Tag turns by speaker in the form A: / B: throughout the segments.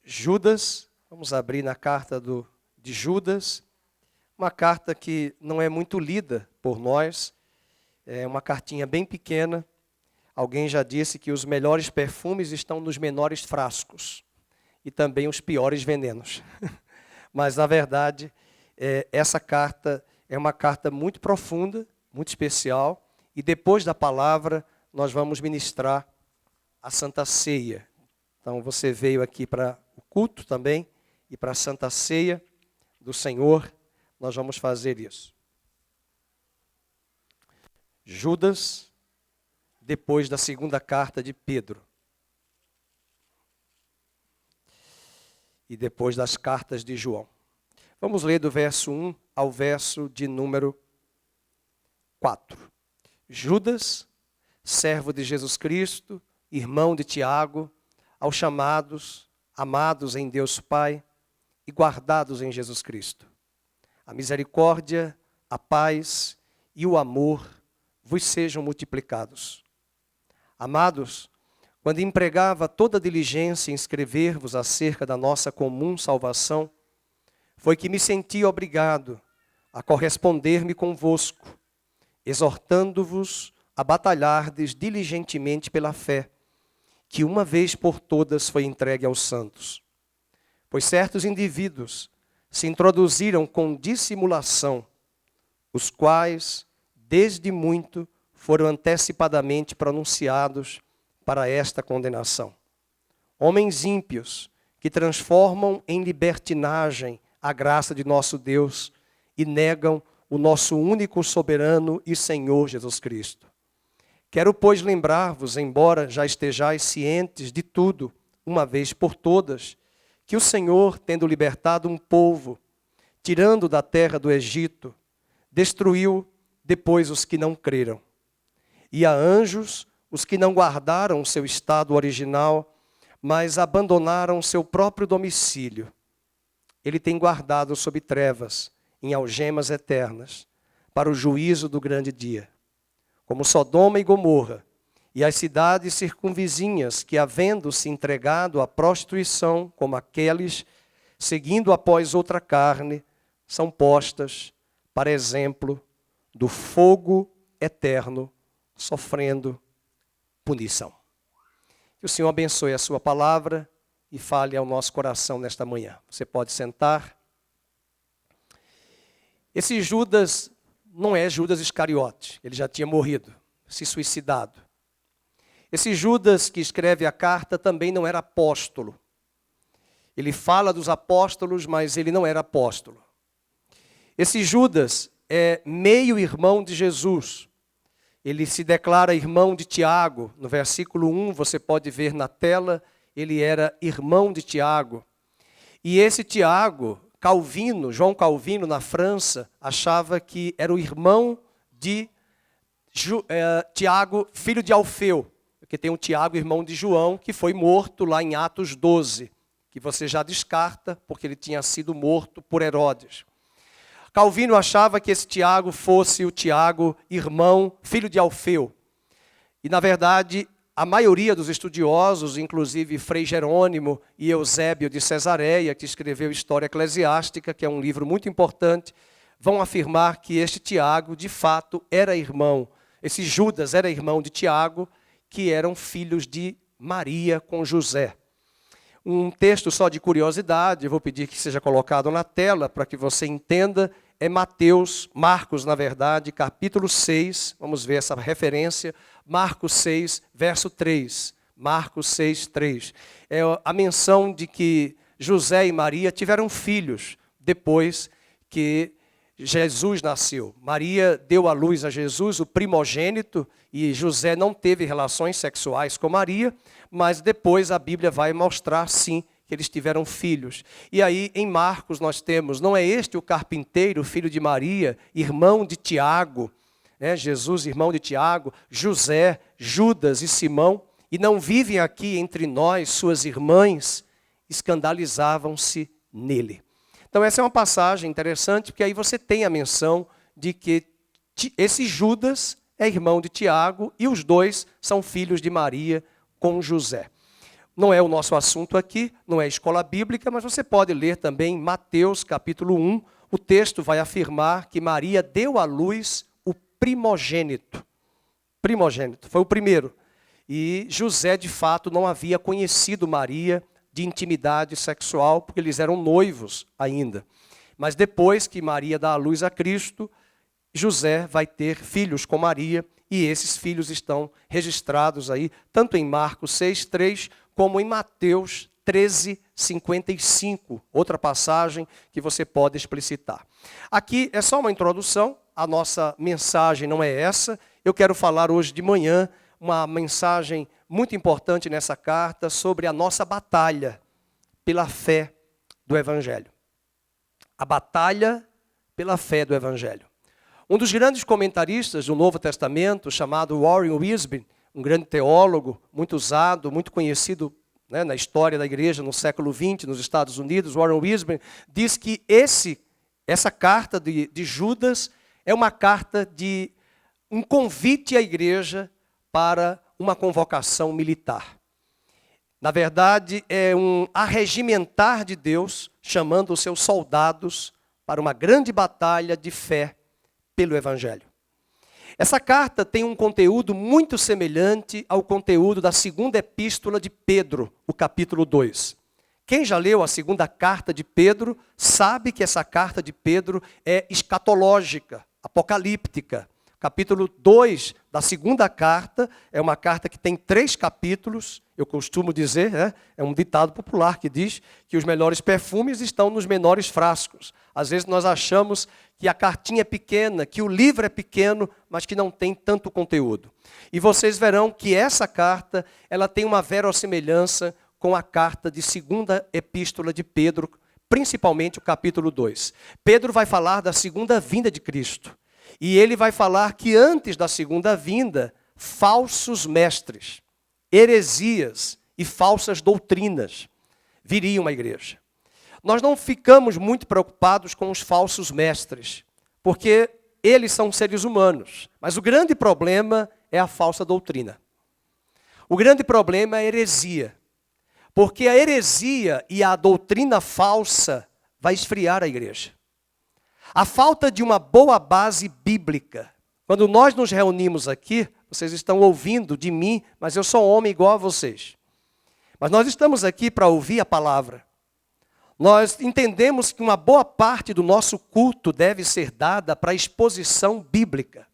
A: Judas, vamos abrir na carta de Judas, uma carta que não é muito lida por nós, é uma cartinha bem pequena. Alguém já disse que os melhores perfumes estão nos menores frascos e também os piores venenos. Mas, na verdade, essa carta é uma carta muito profunda, muito especial, e depois da palavra nós vamos ministrar a Santa Ceia. Então, você veio aqui para o culto também e para a Santa Ceia do Senhor, nós vamos fazer isso. Judas, depois da segunda carta de Pedro. E depois das cartas de João. Vamos ler do verso 1 ao verso de número 4. Judas, servo de Jesus Cristo, irmão de Tiago, aos chamados, amados em Deus Pai e guardados em Jesus Cristo. A misericórdia, a paz e o amor vos sejam multiplicados. Amados, quando empregava toda diligência em escrever-vos acerca da nossa comum salvação, foi que me senti obrigado a corresponder-me convosco, exortando-vos a batalhardes diligentemente pela fé, que uma vez por todas foi entregue aos santos. Pois certos indivíduos se introduziram com dissimulação, os quais, desde muito, foram antecipadamente pronunciados para esta condenação. Homens ímpios, que transformam em libertinagem a graça de nosso Deus e negam o nosso único soberano e Senhor Jesus Cristo. Quero, pois, lembrar-vos, embora já estejais cientes de tudo, uma vez por todas, que o Senhor, tendo libertado um povo, tirando da terra do Egito, destruiu depois os que não creram. E a anjos, os que não guardaram seu estado original, mas abandonaram seu próprio domicílio. Ele tem guardado sob trevas, em algemas eternas, para o juízo do grande dia. Como Sodoma e Gomorra, e as cidades circunvizinhas que, havendo se entregado à prostituição, como aqueles, seguindo após outra carne, são postas para exemplo do fogo eterno, sofrendo punição. Que o Senhor abençoe a sua palavra e fale ao nosso coração nesta manhã. Você pode sentar. Esse Judas não é Judas Iscariote, ele já tinha morrido, se suicidado. Esse Judas que escreve a carta também não era apóstolo. Ele fala dos apóstolos, mas ele não era apóstolo. Esse Judas é meio-irmão de Jesus. Ele se declara irmão de Tiago. No versículo 1, você pode ver na tela, ele era irmão de Tiago. E esse Tiago, Calvino, João Calvino, na França, achava que era o irmão de Tiago, filho de Alfeu. Porque tem um Tiago, irmão de João, que foi morto lá em Atos 12, que você já descarta, porque ele tinha sido morto por Herodes. Calvino achava que esse Tiago fosse o Tiago, irmão, filho de Alfeu. E, na verdade, a maioria dos estudiosos, inclusive Frei Jerônimo e Eusébio de Cesareia, que escreveu História Eclesiástica, que é um livro muito importante, vão afirmar que este Tiago, de fato, era irmão. Esse Judas era irmão de Tiago, que eram filhos de Maria com José. Um texto só de curiosidade, eu vou pedir que seja colocado na tela para que você entenda, é Marcos, na verdade, capítulo 6, vamos ver essa referência, Marcos 6, verso 3. Marcos 6, 3. É a menção de que José e Maria tiveram filhos depois que Jesus nasceu. Maria deu à luz a Jesus, o primogênito, e José não teve relações sexuais com Maria, mas depois a Bíblia vai mostrar, sim, que eles tiveram filhos. E aí, em Marcos, nós temos, não é este o carpinteiro, filho de Maria, irmão de Tiago, né? Jesus, irmão de Tiago, José, Judas e Simão, e não vivem aqui entre nós, suas irmãs, escandalizavam-se nele. Então essa é uma passagem interessante, porque aí você tem a menção de que esse Judas é irmão de Tiago e os dois são filhos de Maria com José. Não é o nosso assunto aqui, não é escola bíblica, mas você pode ler também Mateus capítulo 1. O texto vai afirmar que Maria deu à luz o primogênito. Primogênito, foi o primeiro. E José, de fato, não havia conhecido Maria de intimidade sexual, porque eles eram noivos ainda. Mas depois que Maria dá à luz a Cristo, José vai ter filhos com Maria, e esses filhos estão registrados aí, tanto em Marcos 6:3, como em Mateus 13:55, outra passagem que você pode explicitar. Aqui é só uma introdução, a nossa mensagem não é essa. Eu quero falar hoje de manhã uma mensagem muito importante nessa carta sobre a nossa batalha pela fé do Evangelho. A batalha pela fé do Evangelho. Um dos grandes comentaristas do Novo Testamento, chamado Warren Wiersbe, um grande teólogo, muito usado, muito conhecido, né, na história da igreja no século XX, nos Estados Unidos, Warren Wiersbe, diz que essa carta de Judas é uma carta de um convite à igreja para uma convocação militar. Na verdade, é um arregimentar de Deus, chamando os seus soldados para uma grande batalha de fé pelo Evangelho. Essa carta tem um conteúdo muito semelhante ao conteúdo da segunda epístola de Pedro, o capítulo 2. Quem já leu a segunda carta de Pedro, sabe que essa carta de Pedro é escatológica, apocalíptica. Capítulo 2 da segunda carta é uma carta que tem 3 capítulos. Eu costumo dizer, é um ditado popular que diz que os melhores perfumes estão nos menores frascos. Às vezes nós achamos que a cartinha é pequena, que o livro é pequeno, mas que não tem tanto conteúdo. E vocês verão que essa carta, ela tem uma verossimilhança com a carta de segunda epístola de Pedro, principalmente o capítulo 2. Pedro vai falar da segunda vinda de Cristo. E ele vai falar que antes da segunda vinda, falsos mestres, heresias e falsas doutrinas viriam à igreja. Nós não ficamos muito preocupados com os falsos mestres, porque eles são seres humanos. Mas o grande problema é a falsa doutrina. O grande problema é a heresia. Porque a heresia e a doutrina falsa vai esfriar a igreja. A falta de uma boa base bíblica. Quando nós nos reunimos aqui, vocês estão ouvindo de mim, mas eu sou homem igual a vocês. Mas nós estamos aqui para ouvir a palavra. Nós entendemos que uma boa parte do nosso culto deve ser dada para a exposição bíblica.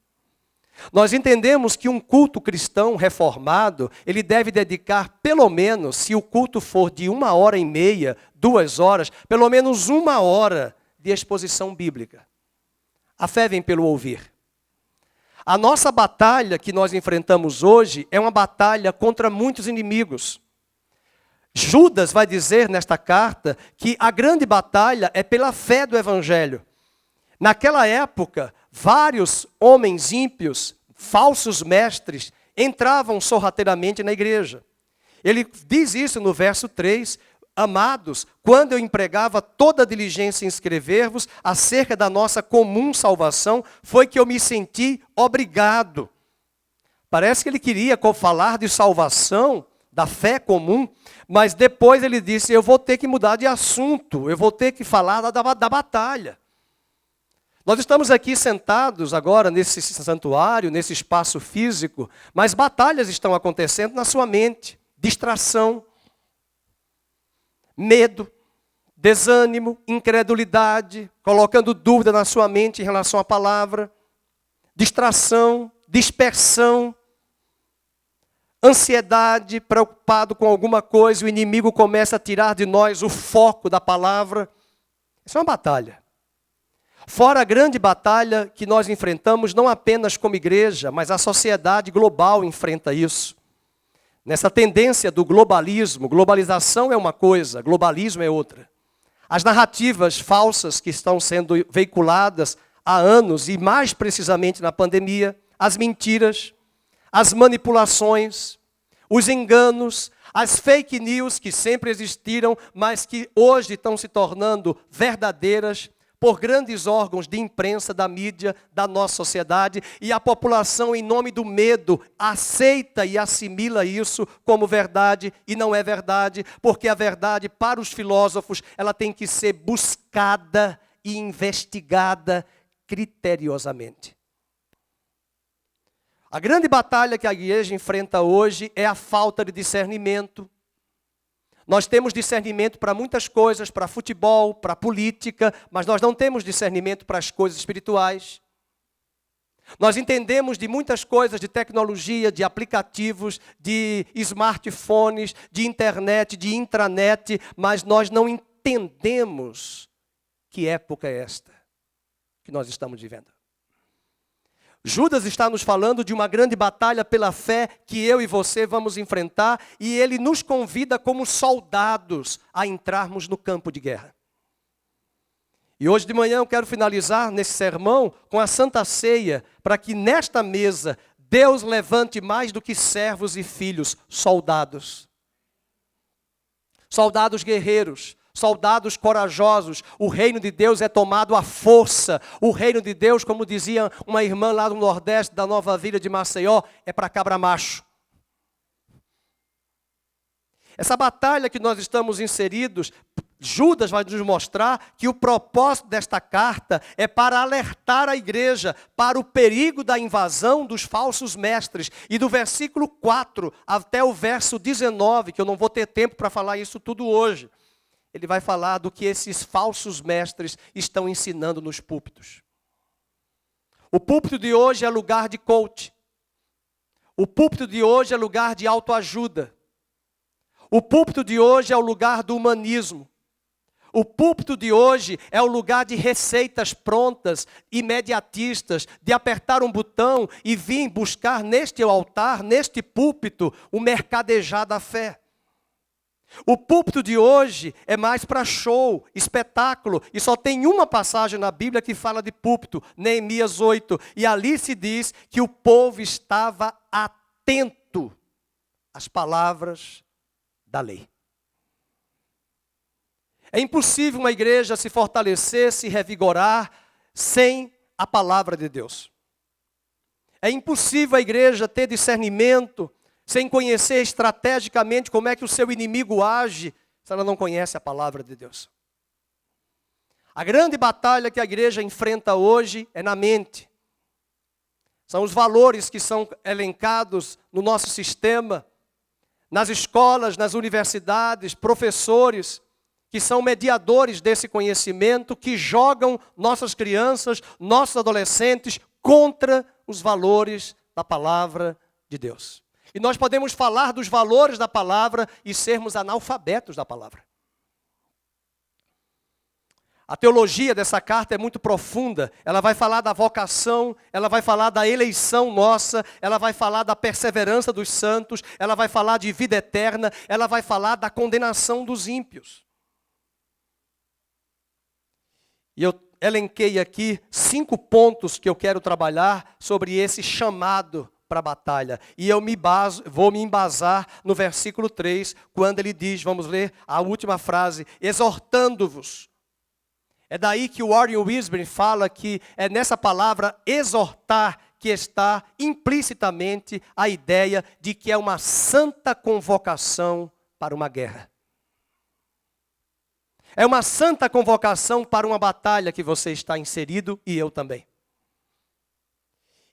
A: Nós entendemos que um culto cristão reformado, ele deve dedicar pelo menos, se o culto for de 1h30, 2 horas, pelo menos 1 hora de exposição bíblica. A fé vem pelo ouvir. A nossa batalha que nós enfrentamos hoje é uma batalha contra muitos inimigos. Judas vai dizer nesta carta que a grande batalha é pela fé do Evangelho. Naquela época, vários homens ímpios, falsos mestres, entravam sorrateiramente na igreja. Ele diz isso no verso 3, amados, quando eu empregava toda a diligência em escrever-vos acerca da nossa comum salvação, foi que eu me senti obrigado. Parece que ele queria falar de salvação, da fé comum, mas depois ele disse, eu vou ter que mudar de assunto, eu vou ter que falar da batalha. Nós estamos aqui sentados agora nesse santuário, nesse espaço físico, mas batalhas estão acontecendo na sua mente. Distração, medo, desânimo, incredulidade, colocando dúvida na sua mente em relação à palavra, distração, dispersão, ansiedade, preocupado com alguma coisa, o inimigo começa a tirar de nós o foco da palavra. Isso é uma batalha. Fora a grande batalha que nós enfrentamos, não apenas como igreja, mas a sociedade global enfrenta isso. Nessa tendência do globalismo, globalização é uma coisa, globalismo é outra. As narrativas falsas que estão sendo veiculadas há anos, e mais precisamente na pandemia, as mentiras, as manipulações, os enganos, as fake news que sempre existiram, mas que hoje estão se tornando verdadeiras, por grandes órgãos de imprensa, da mídia, da nossa sociedade, e a população, em nome do medo, aceita e assimila isso como verdade, e não é verdade, porque a verdade, para os filósofos, ela tem que ser buscada e investigada criteriosamente. A grande batalha que a igreja enfrenta hoje é a falta de discernimento. Nós temos discernimento para muitas coisas, para futebol, para política, mas nós não temos discernimento para as coisas espirituais. Nós entendemos de muitas coisas, de tecnologia, de aplicativos, de smartphones, de internet, de intranet, mas nós não entendemos que época é esta que nós estamos vivendo. Judas está nos falando de uma grande batalha pela fé que eu e você vamos enfrentar, e ele nos convida como soldados a entrarmos no campo de guerra. E hoje de manhã eu quero finalizar nesse sermão com a Santa Ceia, para que nesta mesa Deus levante mais do que servos e filhos, soldados. Soldados guerreiros. Soldados corajosos. O reino de Deus é tomado à força. O reino de Deus, como dizia uma irmã lá do Nordeste, da Nova Vila de Maceió, é para cabra macho. Essa batalha que nós estamos inseridos, Judas vai nos mostrar que o propósito desta carta é para alertar a igreja para o perigo da invasão dos falsos mestres. E do versículo 4 até o verso 19, que eu não vou ter tempo para falar isso tudo hoje, ele vai falar do que esses falsos mestres estão ensinando nos púlpitos. O púlpito de hoje é lugar de coach. O púlpito de hoje é lugar de autoajuda. O púlpito de hoje é o lugar do humanismo. O púlpito de hoje é o lugar de receitas prontas, imediatistas, de apertar um botão e vir buscar neste altar, neste púlpito, o mercadejar da fé. O púlpito de hoje é mais para show, espetáculo, e só tem uma passagem na Bíblia que fala de púlpito, Neemias 8, e ali se diz que o povo estava atento às palavras da lei. É impossível uma igreja se fortalecer, se revigorar, sem a palavra de Deus. É impossível a igreja ter discernimento, sem conhecer estrategicamente como é que o seu inimigo age, se ela não conhece a palavra de Deus. A grande batalha que a igreja enfrenta hoje é na mente. São os valores que são elencados no nosso sistema, nas escolas, nas universidades, professores, que são mediadores desse conhecimento, que jogam nossas crianças, nossos adolescentes contra os valores da palavra de Deus. E nós podemos falar dos valores da palavra e sermos analfabetos da palavra. A teologia dessa carta é muito profunda. Ela vai falar da vocação, ela vai falar da eleição nossa, ela vai falar da perseverança dos santos, ela vai falar de vida eterna, ela vai falar da condenação dos ímpios. E eu elenquei aqui 5 pontos que eu quero trabalhar sobre esse chamado para a batalha. E eu vou me embasar no versículo 3, quando ele diz, vamos ler a última frase, exortando-vos. É daí que o Warren Wiersbe fala que é nessa palavra exortar que está implicitamente a ideia de que é uma santa convocação para uma guerra. É uma santa convocação para uma batalha que você está inserido e eu também.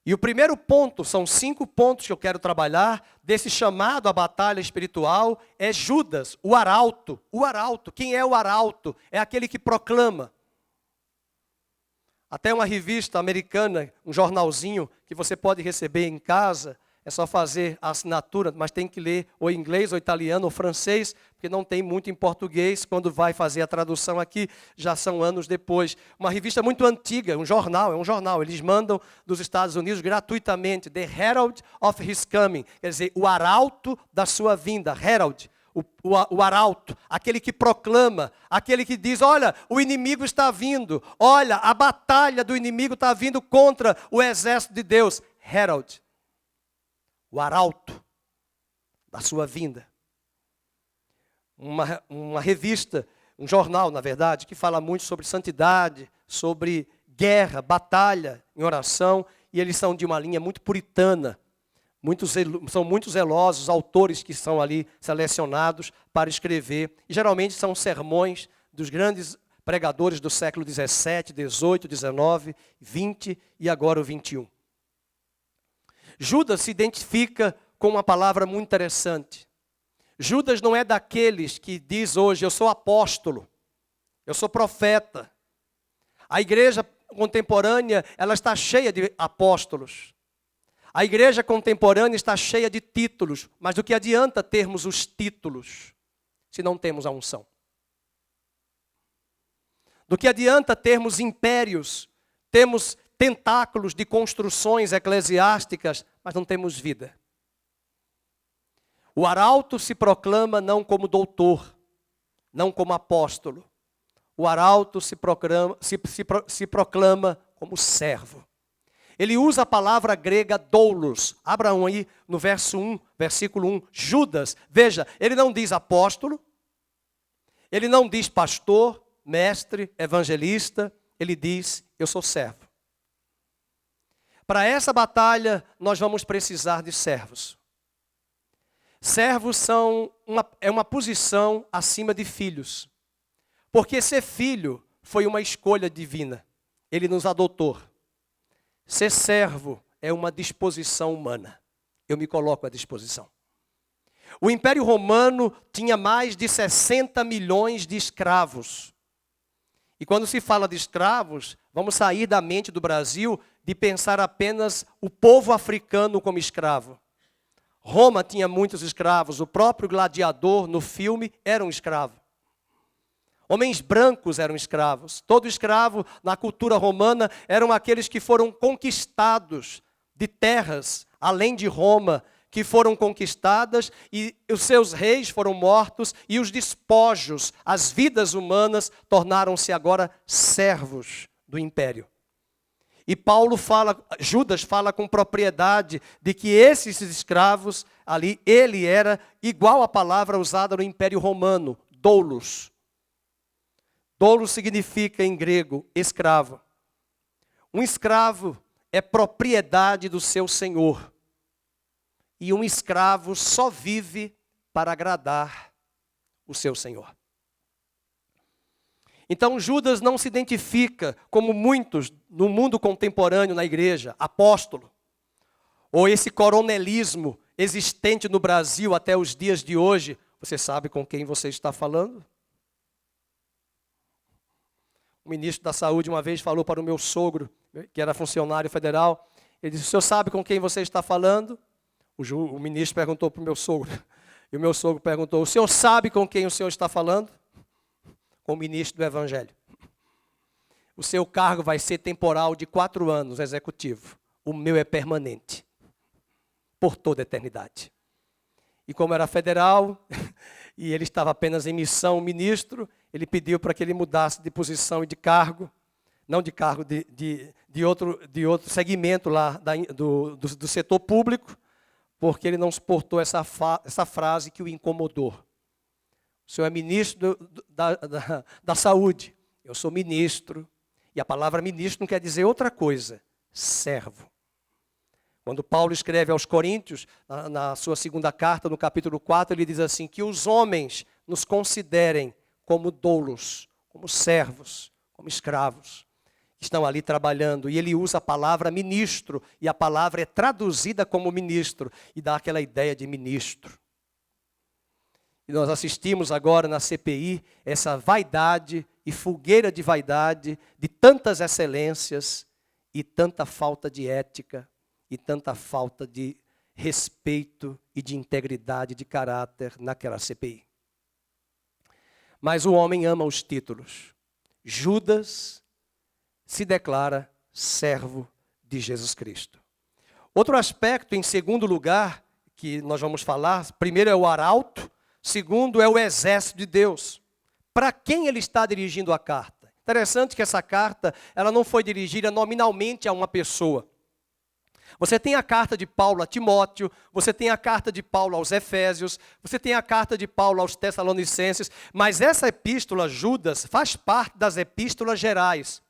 A: E o primeiro ponto, são 5 pontos que eu quero trabalhar, desse chamado à batalha espiritual, é Judas, o arauto. O arauto, quem é o arauto? É aquele que proclama. Até uma revista americana, um jornalzinho, que você pode receber em casa, é só fazer a assinatura, mas tem que ler ou inglês, ou italiano, ou francês, porque não tem muito em português. Quando vai fazer a tradução aqui, já são anos depois. Uma revista muito antiga, é um jornal. Eles mandam dos Estados Unidos gratuitamente, The Herald of His Coming, quer dizer, o arauto da sua vinda, Herald. O arauto, aquele que proclama, aquele que diz, olha, o inimigo está vindo, olha, a batalha do inimigo está vindo contra o exército de Deus. Herald, o arauto da sua vinda. Uma revista, um jornal, na verdade, que fala muito sobre santidade, sobre guerra, batalha em oração, e eles são de uma linha muito puritana. São muito zelosos, autores que são ali selecionados para escrever. E geralmente são sermões dos grandes pregadores do século 17, 18, 19, 20 e agora o 21. Judas se identifica com uma palavra muito interessante. Judas não é daqueles que diz hoje, eu sou apóstolo, eu sou profeta. A igreja contemporânea, ela está cheia de apóstolos. A igreja contemporânea está cheia de títulos, mas do que adianta termos os títulos se não temos a unção? Do que adianta termos impérios, temos tentáculos de construções eclesiásticas, mas não temos vida? O arauto se proclama não como doutor, não como apóstolo. O arauto se proclama como servo. Ele usa a palavra grega doulos. Abram aí no verso 1, versículo 1. Judas, veja, ele não diz apóstolo, ele não diz pastor, mestre, evangelista, ele diz, eu sou servo. Para essa batalha, nós vamos precisar de servos. Servos é uma posição acima de filhos. Porque ser filho foi uma escolha divina. Ele nos adotou. Ser servo é uma disposição humana. Eu me coloco à disposição. O Império Romano tinha mais de 60 milhões de escravos. E quando se fala de escravos, vamos sair da mente do Brasil de pensar apenas o povo africano como escravo. Roma tinha muitos escravos. O próprio gladiador no filme era um escravo. Homens brancos eram escravos. Todo escravo na cultura romana eram aqueles que foram conquistados de terras, além de Roma, que foram conquistadas e os seus reis foram mortos e os despojos, as vidas humanas, tornaram-se agora servos do império. E Judas fala com propriedade de que esses escravos ali, ele era igual à palavra usada no Império Romano, doulos. Doulos significa em grego escravo. Um escravo é propriedade do seu senhor. E um escravo só vive para agradar o seu senhor. Então Judas não se identifica como muitos no mundo contemporâneo na igreja, apóstolo. Ou esse coronelismo existente no Brasil até os dias de hoje. Você sabe com quem você está falando? O ministro da Saúde uma vez falou para o meu sogro, que era funcionário federal, ele disse, o senhor sabe com quem você está falando? O ministro perguntou para o meu sogro, e o meu sogro perguntou, o senhor sabe com quem o senhor está falando? Com o ministro do Evangelho. O seu cargo vai ser temporal de 4 anos, executivo. O meu é permanente, por toda a eternidade. E como era federal, e ele estava apenas em missão, ministro, ele pediu para que ele mudasse de posição e de cargo, não de cargo de outro segmento lá do setor público, porque ele não suportou essa frase que o incomodou. O senhor é ministro da saúde, eu sou ministro, e a palavra ministro não quer dizer outra coisa, servo. Quando Paulo escreve aos Coríntios, na sua segunda carta, no capítulo 4, ele diz assim, que os homens nos considerem como doulos, como servos, como escravos, que estão ali trabalhando. E ele usa a palavra ministro, e a palavra é traduzida como ministro, e dá aquela ideia de ministro. E nós assistimos agora na CPI, essa vaidade e fogueira de vaidade, de tantas excelências e tanta falta de ética, e tanta falta de respeito e de integridade de caráter naquela CPI. Mas o homem ama os títulos. Judas se declara servo de Jesus Cristo. Outro aspecto, em segundo lugar, que nós vamos falar, primeiro é o arauto, segundo é o exército de Deus. Para quem ele está dirigindo a carta? Interessante que essa carta ela não foi dirigida nominalmente a uma pessoa. Você tem a carta de Paulo a Timóteo, você tem a carta de Paulo aos Efésios, você tem a carta de Paulo aos Tessalonicenses, mas essa epístola, Judas, faz parte das epístolas gerais.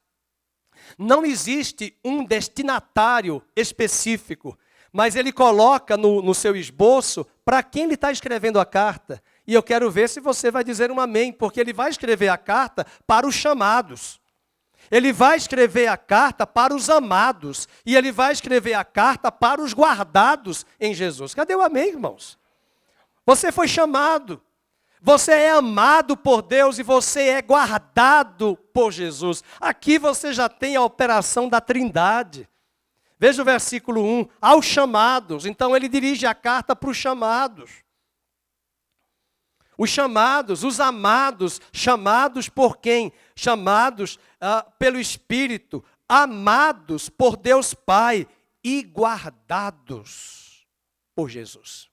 A: Não existe um destinatário específico, mas ele coloca no seu esboço para quem ele está escrevendo a carta. E eu quero ver se você vai dizer um amém, porque ele vai escrever a carta para os chamados. Ele vai escrever a carta para os amados. E ele vai escrever a carta para os guardados em Jesus. Cadê o amém, irmãos? Você foi chamado. Você é amado por Deus e você é guardado por Jesus. Aqui você já tem a operação da Trindade. Veja o versículo 1. Aos chamados. Então ele dirige a carta para os chamados. Os chamados, os amados, chamados por quem? Chamados pelo Espírito, amados por Deus Pai e guardados por Jesus.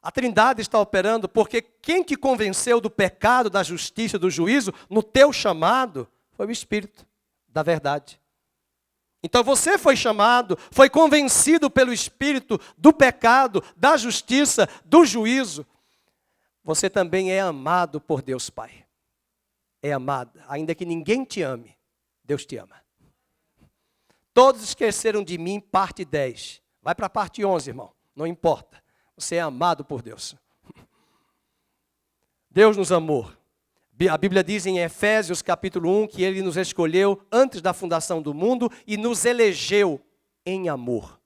A: A Trindade está operando porque quem te convenceu do pecado, da justiça, do juízo, no teu chamado, foi o Espírito da verdade. Então você foi chamado, foi convencido pelo Espírito do pecado, da justiça, do juízo. Você também é amado por Deus Pai. É amada. Ainda que ninguém te ame, Deus te ama. Todos esqueceram de mim, parte 10. Vai para a parte 11, irmão. Não importa. Você é amado por Deus. Deus nos amou. A Bíblia diz em Efésios capítulo 1 que Ele nos escolheu antes da fundação do mundo e nos elegeu em amor.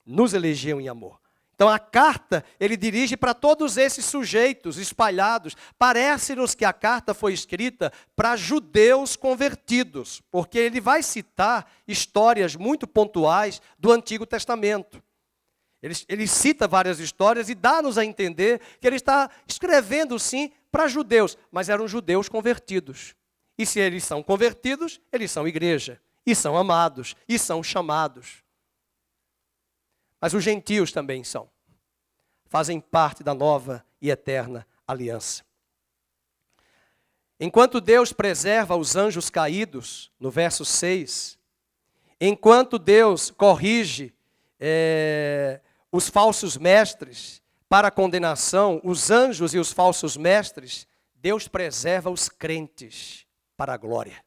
A: Nos elegeu em amor. Então a carta, ele dirige para todos esses sujeitos espalhados. Parece-nos que a carta foi escrita para judeus convertidos, porque ele vai citar histórias muito pontuais do Antigo Testamento. Ele cita várias histórias e dá-nos a entender que ele está escrevendo sim para judeus, mas eram judeus convertidos. E se eles são convertidos, eles são igreja, e são amados, e são chamados. Mas os gentios também são. Fazem parte da nova e eterna aliança. Enquanto Deus preserva os anjos caídos, no verso 6, enquanto Deus corrige os falsos mestres para a condenação, os anjos e os falsos mestres, Deus preserva os crentes para a glória.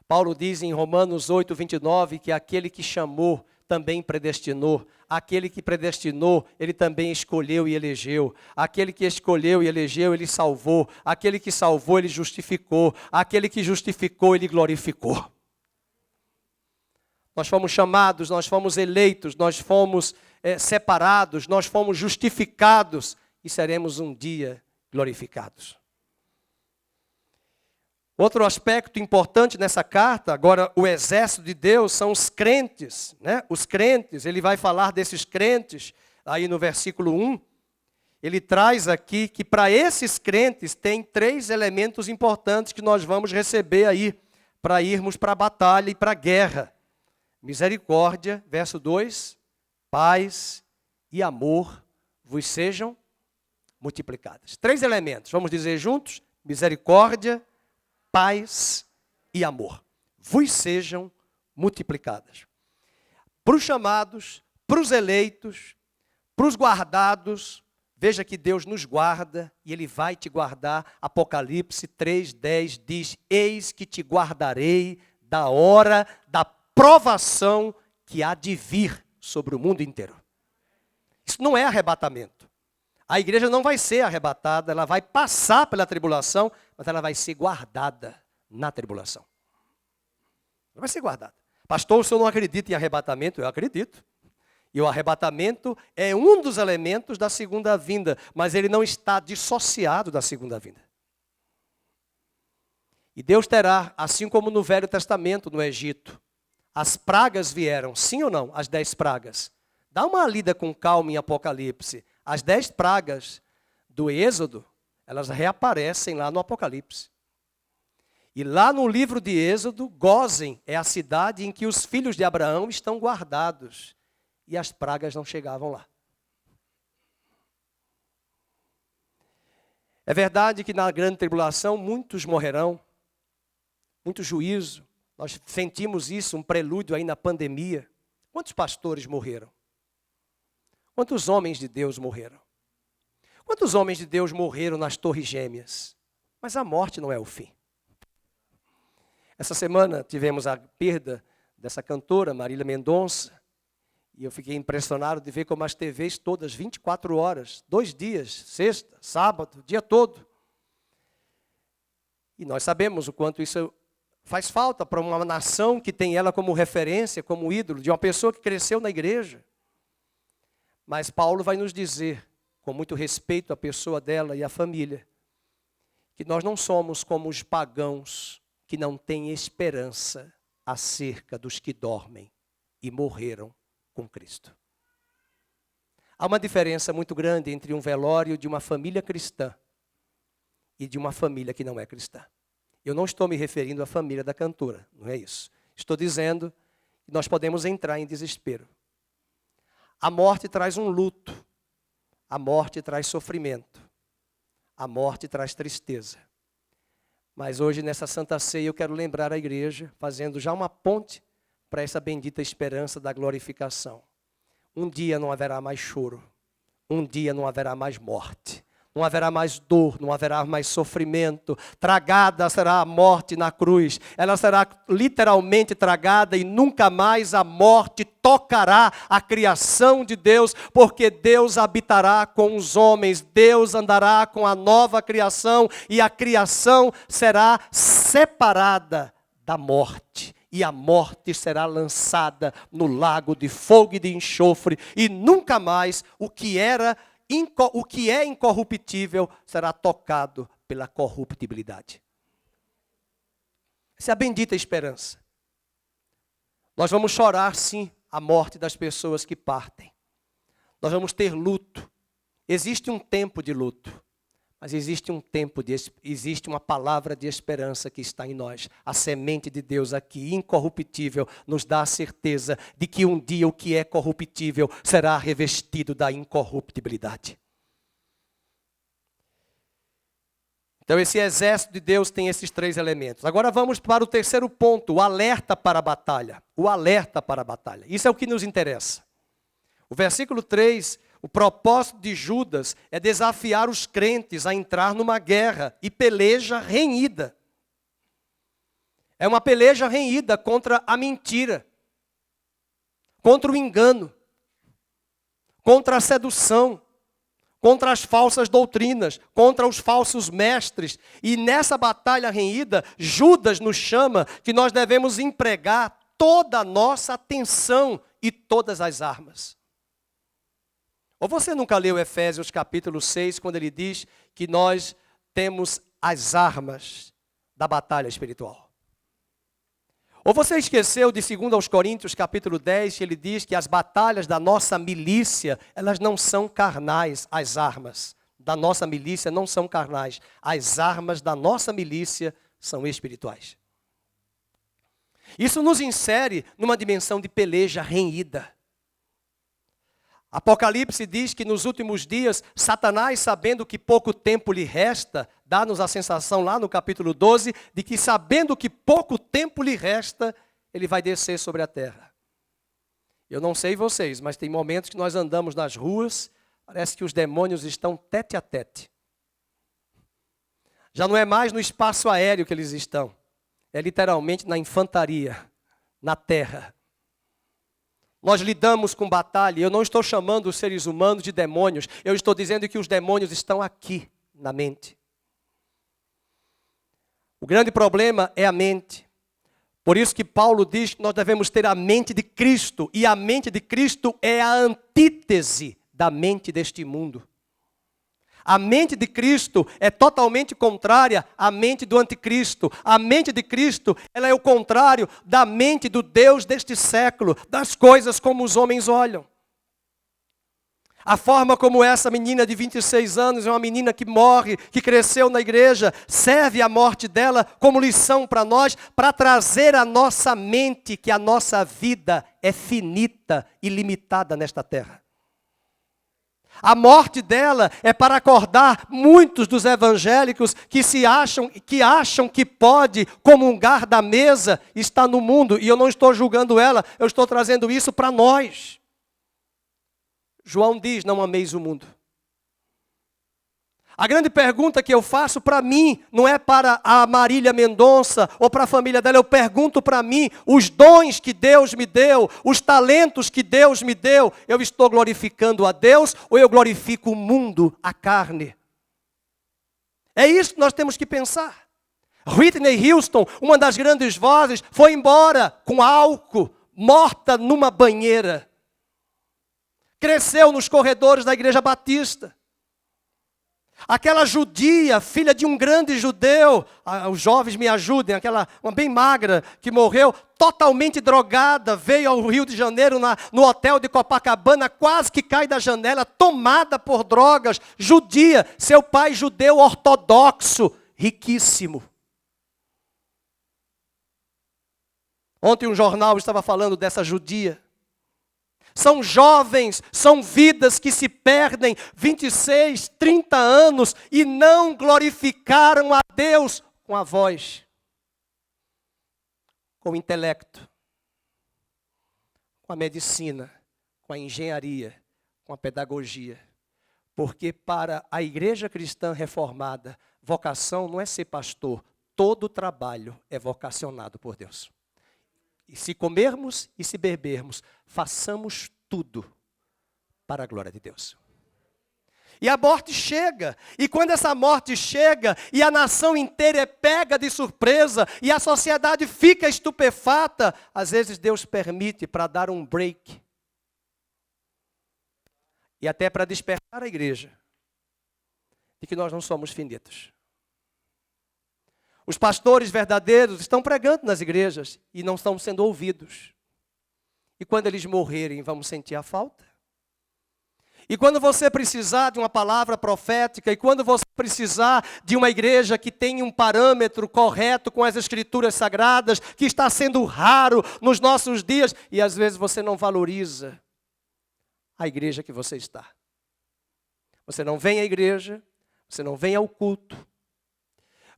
A: Paulo diz em Romanos 8, 29, que aquele que chamou também predestinou. Aquele que predestinou, ele também escolheu e elegeu. Aquele que escolheu e elegeu, ele salvou. Aquele que salvou, ele justificou. Aquele que justificou, ele glorificou. Nós fomos chamados, nós fomos eleitos, nós fomos separados, nós fomos justificados e seremos um dia glorificados. Outro aspecto importante nessa carta, agora o exército de Deus são os crentes, né? Os crentes, ele vai falar desses crentes, aí no versículo 1, ele traz aqui que para esses crentes tem 3 elementos importantes que nós vamos receber aí, para irmos para a batalha e para a guerra. Misericórdia, verso 2, paz e amor vos sejam multiplicadas. 3 elementos, vamos dizer juntos? Misericórdia, paz e amor vos sejam multiplicadas. Para os chamados, para os eleitos, para os guardados, veja que Deus nos guarda e Ele vai te guardar. Apocalipse 3:10 diz, eis que te guardarei da hora da provação que há de vir sobre o mundo inteiro. Isso não é arrebatamento. A igreja não vai ser arrebatada, ela vai passar pela tribulação, mas ela vai ser guardada na tribulação. Ela vai ser guardada. Pastor, o senhor não acredita em arrebatamento? Eu acredito. E o arrebatamento é um dos elementos da segunda vinda, mas ele não está dissociado da segunda vinda. E Deus terá, assim como no Velho Testamento, no Egito, as pragas vieram, sim ou não? As 10 pragas. Dá uma lida com calma em Apocalipse. As 10 pragas do Êxodo, elas reaparecem lá no Apocalipse. E lá no livro de Êxodo, Gósen é a cidade em que os filhos de Abraão estão guardados. E as pragas não chegavam lá. É verdade que na grande tribulação muitos morrerão, muito juízo, Nós sentimos isso, um prelúdio aí na pandemia. Quantos pastores morreram? Quantos homens de Deus morreram? Quantos homens de Deus morreram nas Torres Gêmeas? Mas a morte não é o fim. Essa semana tivemos a perda dessa cantora, Marília Mendonça, e eu fiquei impressionado de ver como as TVs todas, 24 horas, 2 dias, sexta, sábado, o dia todo. E nós sabemos o quanto isso faz falta para uma nação que tem ela como referência, como ídolo, de uma pessoa que cresceu na igreja. Mas Paulo vai nos dizer, com muito respeito à pessoa dela e à família, que nós não somos como os pagãos que não têm esperança acerca dos que dormem e morreram com Cristo. Há uma diferença muito grande entre um velório de uma família cristã e de uma família que não é cristã. Eu não estou me referindo à família da cantora, não é isso. Estou dizendo que nós podemos entrar em desespero. A morte traz um luto. A morte traz sofrimento. A morte traz tristeza. Mas hoje, nessa Santa Ceia, eu quero lembrar a igreja, fazendo já uma ponte para essa bendita esperança da glorificação. Um dia não haverá mais choro. Um dia não haverá mais morte. Não haverá mais dor, não haverá mais sofrimento. Tragada será a morte na cruz. Ela será literalmente tragada e nunca mais a morte tocará a criação de Deus, porque Deus habitará com os homens. Deus andará com a nova criação e a criação será separada da morte. E a morte será lançada no lago de fogo e de enxofre e nunca mais o que é incorruptível será tocado pela corruptibilidade. Essa é a bendita esperança. Nós vamos chorar, sim, a morte das pessoas que partem. Nós vamos ter luto. Existe um tempo de luto, mas existe uma palavra de esperança que está em nós. A semente de Deus aqui, incorruptível, nos dá a certeza de que um dia o que é corruptível será revestido da incorruptibilidade. Então esse exército de Deus tem esses 3 elementos. Agora vamos para o terceiro ponto, o alerta para a batalha. O alerta para a batalha. Isso é o que nos interessa. O versículo 3, o propósito de Judas é desafiar os crentes a entrar numa guerra e peleja renhida. É uma peleja renhida contra a mentira, contra o engano, contra a sedução, contra as falsas doutrinas, contra os falsos mestres. E nessa batalha renhida, Judas nos chama que nós devemos empregar toda a nossa atenção e todas as armas. Ou você nunca leu Efésios capítulo 6, quando ele diz que nós temos as armas da batalha espiritual? Ou você esqueceu de 2 aos Coríntios capítulo 10, que ele diz que as batalhas da nossa milícia, elas não são carnais, as armas da nossa milícia não são carnais. As armas da nossa milícia são espirituais. Isso nos insere numa dimensão de peleja renhida. Apocalipse diz que nos últimos dias, Satanás, sabendo que pouco tempo lhe resta, dá-nos a sensação lá no capítulo 12, de que sabendo que pouco tempo lhe resta, ele vai descer sobre a terra. Eu não sei vocês, mas tem momentos que nós andamos nas ruas, parece que os demônios estão tete a tete. Já não é mais no espaço aéreo que eles estão, é literalmente na infantaria, na terra. Nós lidamos com batalha. Eu não estou chamando os seres humanos de demônios. Eu estou dizendo que os demônios estão aqui, na mente. O grande problema é a mente. Por isso que Paulo diz que nós devemos ter a mente de Cristo. E a mente de Cristo é a antítese da mente deste mundo. A mente de Cristo é totalmente contrária à mente do anticristo. A mente de Cristo, ela é o contrário da mente do Deus deste século, das coisas como os homens olham. A forma como essa menina de 26 anos é uma menina que morre, que cresceu na igreja, serve a morte dela como lição para nós, para trazer à nossa mente que a nossa vida é finita e limitada nesta terra. A morte dela é para acordar muitos dos evangélicos que acham que pode comungar da mesa, está no mundo. E eu não estou julgando ela, eu estou trazendo isso para nós. João diz, não ameis o mundo. A grande pergunta que eu faço para mim, não é para a Marília Mendonça ou para a família dela, eu pergunto para mim, os dons que Deus me deu, os talentos que Deus me deu, eu estou glorificando a Deus ou eu glorifico o mundo, a carne? É isso que nós temos que pensar. Whitney Houston, uma das grandes vozes, foi embora com álcool, morta numa banheira. Cresceu nos corredores da Igreja Batista. Aquela judia, filha de um grande judeu, os jovens me ajudem, uma bem magra, que morreu totalmente drogada, veio ao Rio de Janeiro, no hotel de Copacabana, quase que cai da janela, tomada por drogas, judia, seu pai judeu ortodoxo, riquíssimo. Ontem um jornal estava falando dessa judia. São jovens, são vidas que se perdem 26, 30 anos e não glorificaram a Deus com a voz, com o intelecto, com a medicina, com a engenharia, com a pedagogia. Porque para a igreja cristã reformada, vocação não é ser pastor, todo trabalho é vocacionado por Deus. E se comermos e se bebermos, façamos tudo para a glória de Deus. E a morte chega, e quando essa morte chega, e a nação inteira é pega de surpresa, e a sociedade fica estupefata, às vezes Deus permite para dar um break. E até para despertar a igreja, de que nós não somos finitos. Os pastores verdadeiros estão pregando nas igrejas e não estão sendo ouvidos. E quando eles morrerem, vamos sentir a falta. E quando você precisar de uma palavra profética, e quando você precisar de uma igreja que tenha um parâmetro correto com as escrituras sagradas, que está sendo raro nos nossos dias, e às vezes você não valoriza a igreja que você está. Você não vem à igreja, você não vem ao culto,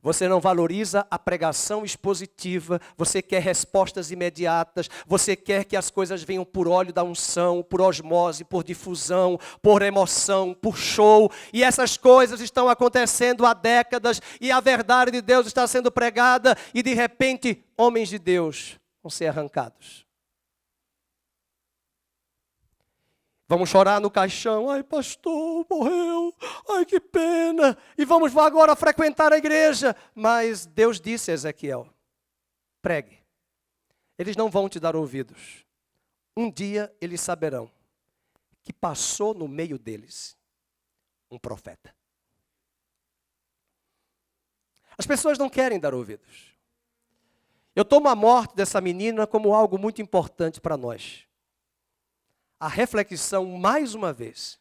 A: você não valoriza a pregação expositiva, você quer respostas imediatas, você quer que as coisas venham por óleo da unção, por osmose, por difusão, por emoção, por show. E essas coisas estão acontecendo há décadas e a verdade de Deus está sendo pregada e de repente homens de Deus vão ser arrancados. Vamos chorar no caixão, ai pastor, morreu, ai que pena, e vamos agora frequentar a igreja. Mas Deus disse a Ezequiel, pregue, eles não vão te dar ouvidos. Um dia eles saberão que passou no meio deles um profeta. As pessoas não querem dar ouvidos. Eu tomo a morte dessa menina como algo muito importante para nós. A reflexão mais uma vez.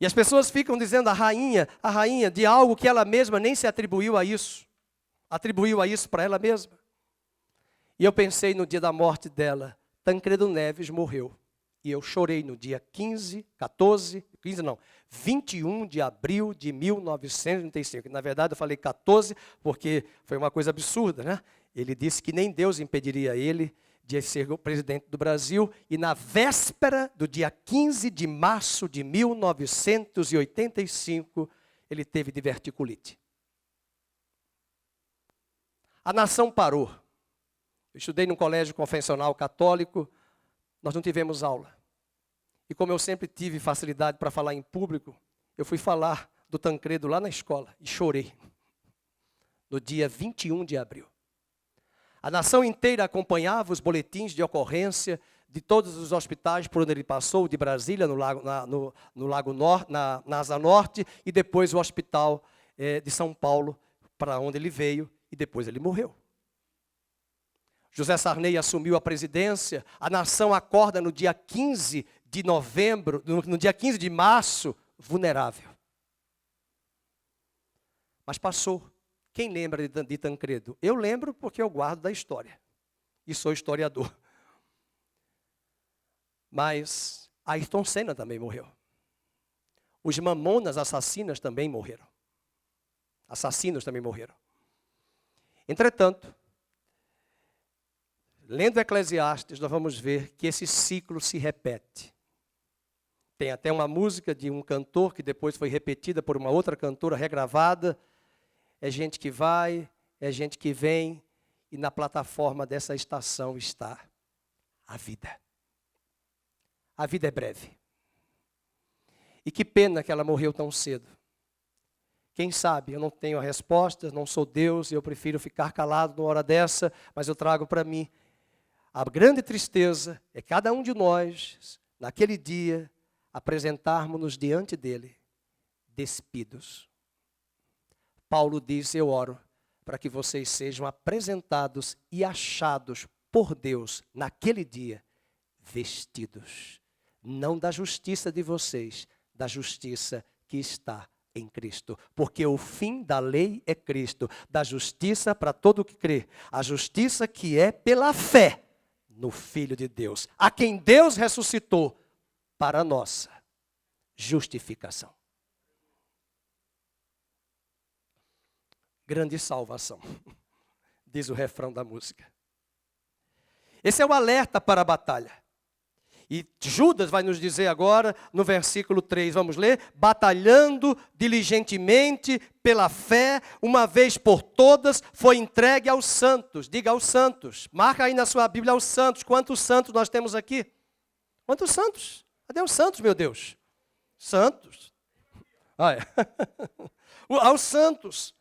A: E as pessoas ficam dizendo a rainha de algo que ela mesma nem se atribuiu a isso. Atribuiu a isso para ela mesma. E eu pensei no dia da morte dela, Tancredo Neves morreu. E eu chorei no dia 21 de abril de 1935. Na verdade eu falei 14 porque foi uma coisa absurda, né? Ele disse que nem Deus impediria ele de ser o presidente do Brasil, e na véspera do dia 15 de março de 1985, ele teve diverticulite. A nação parou. Eu estudei num colégio confessional católico, nós não tivemos aula. E como eu sempre tive facilidade para falar em público, eu fui falar do Tancredo lá na escola, e chorei. No dia 21 de abril. A nação inteira acompanhava os boletins de ocorrência de todos os hospitais por onde ele passou, de Brasília, no Lago Norte, na Asa Norte, e depois o hospital de São Paulo, para onde ele veio, e depois ele morreu. José Sarney assumiu a presidência, a nação acorda no dia 15 de novembro, no dia 15 de março, vulnerável. Mas passou. Quem lembra de Tancredo? Eu lembro porque eu guardo da história. E sou historiador. Mas Ayrton Senna também morreu. Os mamonas assassinas também morreram. Assassinos também morreram. Entretanto, lendo Eclesiastes, nós vamos ver que esse ciclo se repete. Tem até uma música de um cantor que depois foi repetida por uma outra cantora, regravada. É gente que vai, é gente que vem, e na plataforma dessa estação está a vida. A vida é breve. E que pena que ela morreu tão cedo. Quem sabe, eu não tenho a resposta, não sou Deus, e eu prefiro ficar calado numa hora dessa, mas eu trago para mim. A grande tristeza é cada um de nós, naquele dia, apresentarmos-nos diante dele, despidos. Paulo diz, eu oro, para que vocês sejam apresentados e achados por Deus, naquele dia, vestidos. Não da justiça de vocês, da justiça que está em Cristo. Porque o fim da lei é Cristo, da justiça para todo o que crê. A justiça que é pela fé no Filho de Deus, a quem Deus ressuscitou para a nossa justificação. Grande salvação, diz o refrão da música. Esse é o alerta para a batalha. E Judas vai nos dizer agora, no versículo 3, vamos ler? Batalhando diligentemente pela fé, uma vez por todas, foi entregue aos santos. Diga aos santos. Marca aí na sua Bíblia aos santos. Quantos santos nós temos aqui? Quantos santos? Cadê os santos, meu Deus? Santos. Ah, é. Aos santos.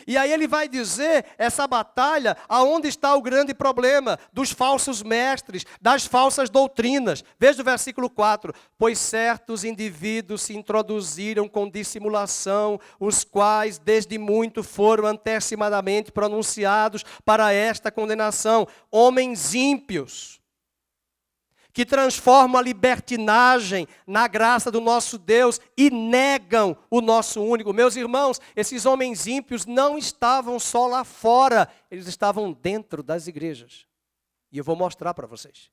A: E aí ele vai dizer, essa batalha, aonde está o grande problema? Dos falsos mestres, das falsas doutrinas. Veja o versículo 4. Pois certos indivíduos se introduziram com dissimulação, os quais desde muito foram antecipadamente pronunciados para esta condenação. Homens ímpios, que transformam a libertinagem na graça do nosso Deus e negam o nosso único. Meus irmãos, esses homens ímpios não estavam só lá fora, eles estavam dentro das igrejas. E eu vou mostrar para vocês.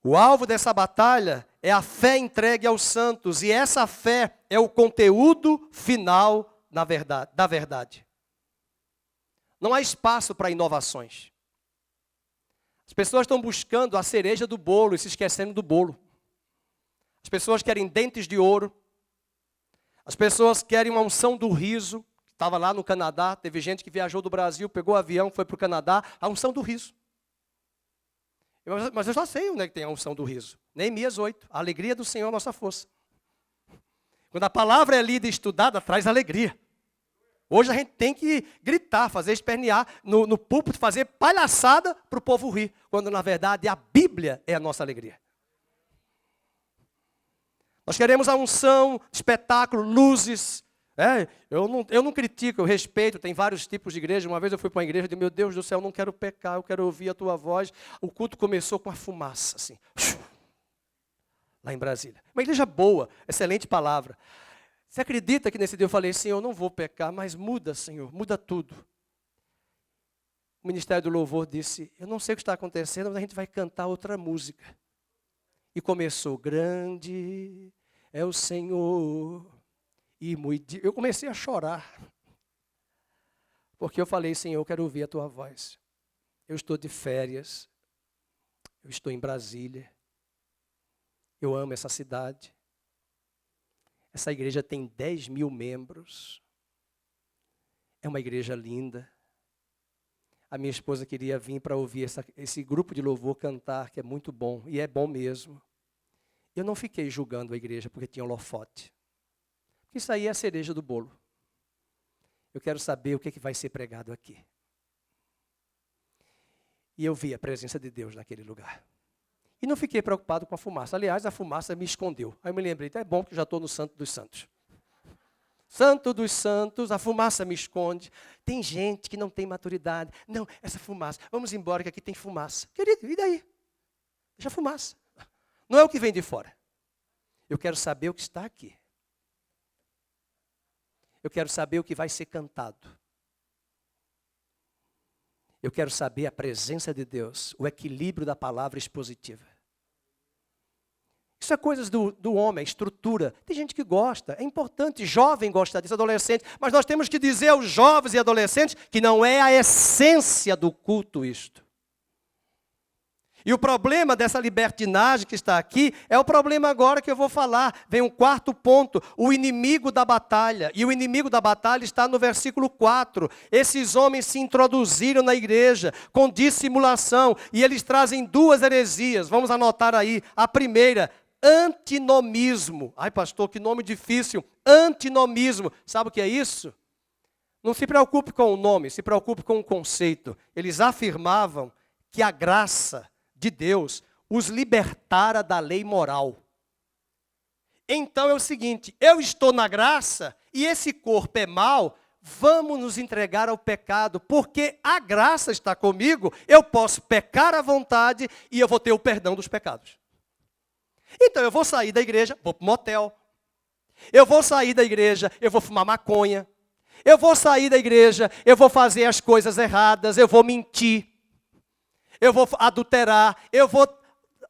A: O alvo dessa batalha é a fé entregue aos santos, e essa fé é o conteúdo final da verdade. Não há espaço para inovações. As pessoas estão buscando a cereja do bolo e se esquecendo do bolo. As pessoas querem dentes de ouro. As pessoas querem uma unção do riso. Estava lá no Canadá, teve gente que viajou do Brasil, pegou o avião, foi para o Canadá, a unção do riso. Mas eu já sei onde é que tem a unção do riso. Neemias 8, a alegria do Senhor é a nossa força. Quando a palavra é lida e estudada, traz alegria. Hoje a gente tem que gritar, fazer espernear no púlpito, fazer palhaçada para o povo rir. Quando na verdade a Bíblia é a nossa alegria. Nós queremos a unção, espetáculo, luzes. Eu não critico, eu respeito, tem vários tipos de igreja. Uma vez eu fui para uma igreja e disse, meu Deus do céu, eu não quero pecar, eu quero ouvir a tua voz. O culto começou com a fumaça, assim, lá em Brasília. Uma igreja boa, excelente palavra. Você acredita que nesse dia eu falei, Senhor, eu não vou pecar, mas muda, Senhor, muda tudo. O Ministério do Louvor disse, eu não sei o que está acontecendo, mas a gente vai cantar outra música. E começou, grande é o Senhor. E eu comecei a chorar. Porque eu falei, Senhor, eu quero ouvir a tua voz. Eu estou de férias, eu estou em Brasília, eu amo essa cidade. Essa igreja tem 10 mil membros. É uma igreja linda. A minha esposa queria vir para ouvir esse grupo de louvor cantar, que é muito bom. E é bom mesmo. Eu não fiquei julgando a igreja porque tinha holofote. Porque isso aí é a cereja do bolo. Eu quero saber o que vai ser pregado aqui. E eu vi a presença de Deus naquele lugar. E não fiquei preocupado com a fumaça. Aliás, a fumaça me escondeu. Aí eu me lembrei, é bom que eu já estou no Santo dos Santos. Santo dos Santos, a fumaça me esconde. Tem gente que não tem maturidade. Não, essa fumaça, vamos embora que aqui tem fumaça. Querido, e daí? Deixa a fumaça. Não é o que vem de fora. Eu quero saber o que está aqui. Eu quero saber o que vai ser cantado. Eu quero saber a presença de Deus, o equilíbrio da palavra expositiva. Isso é coisas do homem, estrutura. Tem gente que gosta, é importante, jovem gostar disso, adolescente. Mas nós temos que dizer aos jovens e adolescentes que não é a essência do culto isto. E o problema dessa libertinagem que está aqui é o problema agora que eu vou falar. Vem um quarto ponto, o inimigo da batalha. E o inimigo da batalha está no versículo 4. Esses homens se introduziram na igreja com dissimulação e eles trazem duas heresias. Vamos anotar aí. A primeira, antinomismo. Ai, pastor, que nome difícil. Antinomismo. Sabe o que é isso? Não se preocupe com o nome, se preocupe com o conceito. Eles afirmavam que a graça de Deus os libertara da lei moral. Então é o seguinte, eu estou na graça e esse corpo é mau, vamos nos entregar ao pecado, porque a graça está comigo, eu posso pecar à vontade e eu vou ter o perdão dos pecados. Então eu vou sair da igreja, vou para o motel. Eu vou sair da igreja, eu vou fumar maconha. Eu vou sair da igreja, eu vou fazer as coisas erradas, eu vou mentir. Eu vou adulterar, eu vou...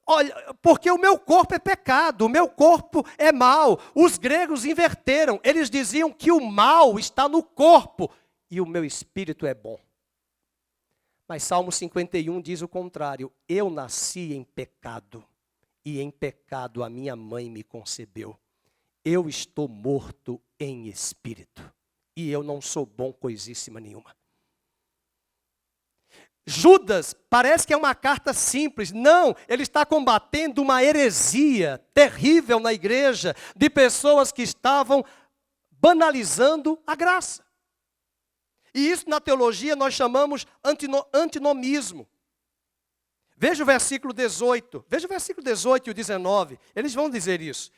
A: Olha, porque o meu corpo é pecado, o meu corpo é mal. Os gregos inverteram, eles diziam que o mal está no corpo e o meu espírito é bom. Mas Salmo 51 diz o contrário, eu nasci em pecado e em pecado a minha mãe me concebeu. Eu estou morto em espírito e eu não sou bom coisíssima nenhuma. Judas parece que é uma carta simples. Não, ele está combatendo uma heresia terrível na igreja de pessoas que estavam banalizando a graça. E isso na teologia nós chamamos antinomismo. Veja o versículo 18. Veja o versículo 18 e o 19. Eles vão dizer isso.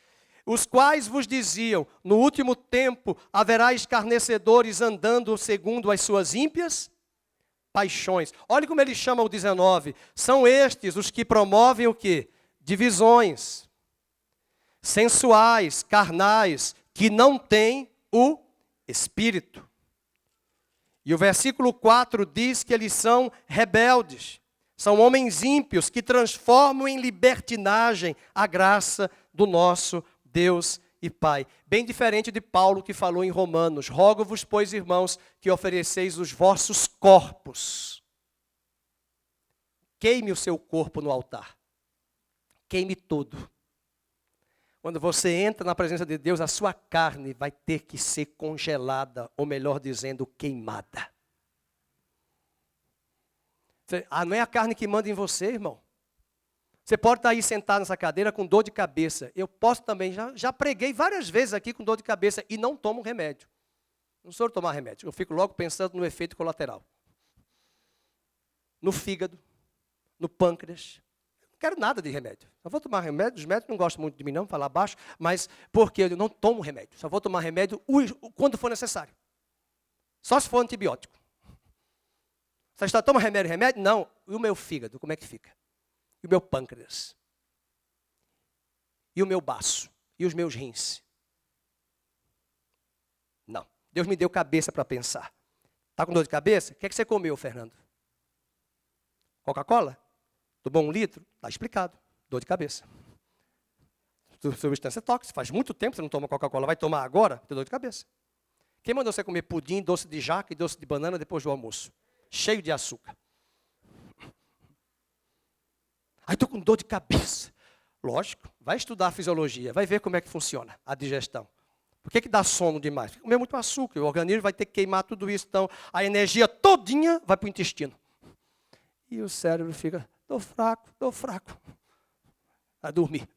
A: Os quais vos diziam, no último tempo haverá escarnecedores andando segundo as suas ímpias paixões. Olha como ele chama o 19. São estes os que promovem o quê? Divisões. Sensuais, carnais, que não têm o Espírito. E o versículo 4 diz que eles são rebeldes. São homens ímpios que transformam em libertinagem a graça do nosso Deus e Pai. Bem diferente de Paulo que falou em Romanos. Rogo-vos, pois, irmãos, que ofereceis os vossos corpos. Queime o seu corpo no altar. Queime todo. Quando você entra na presença de Deus, a sua carne vai ter que ser congelada, ou melhor dizendo, queimada. Não é a carne que manda em você, irmão. Você pode estar aí sentado nessa cadeira com dor de cabeça. Eu posso também, já preguei várias vezes aqui com dor de cabeça e não tomo remédio. Não sou tomar remédio, eu fico logo pensando no efeito colateral. No fígado, no pâncreas. Não quero nada de remédio. Só vou tomar remédio, os médicos não gostam muito de mim não, falar baixo, mas porque eu não tomo remédio. Só vou tomar remédio quando for necessário. Só se for antibiótico. Você está tomando remédio? Não. E o meu fígado, como é que fica? E o meu pâncreas? E o meu baço? E os meus rins? Não. Deus me deu cabeça para pensar. Está com dor de cabeça? O que é que você comeu, Fernando? Coca-Cola? Tomou 1 litro? Está explicado. Dor de cabeça. Substância tóxica. Faz muito tempo que você não toma Coca-Cola. Vai tomar agora? Tem dor de cabeça. Quem mandou você comer pudim, doce de jaca e doce de banana depois do almoço? Cheio de açúcar. Aí estou com dor de cabeça. Lógico, vai estudar a fisiologia, vai ver como é que funciona a digestão. Por que dá sono demais? Porque comer muito açúcar, o organismo vai ter que queimar tudo isso, então a energia todinha vai para o intestino. E o cérebro fica, estou fraco. Vai dormir.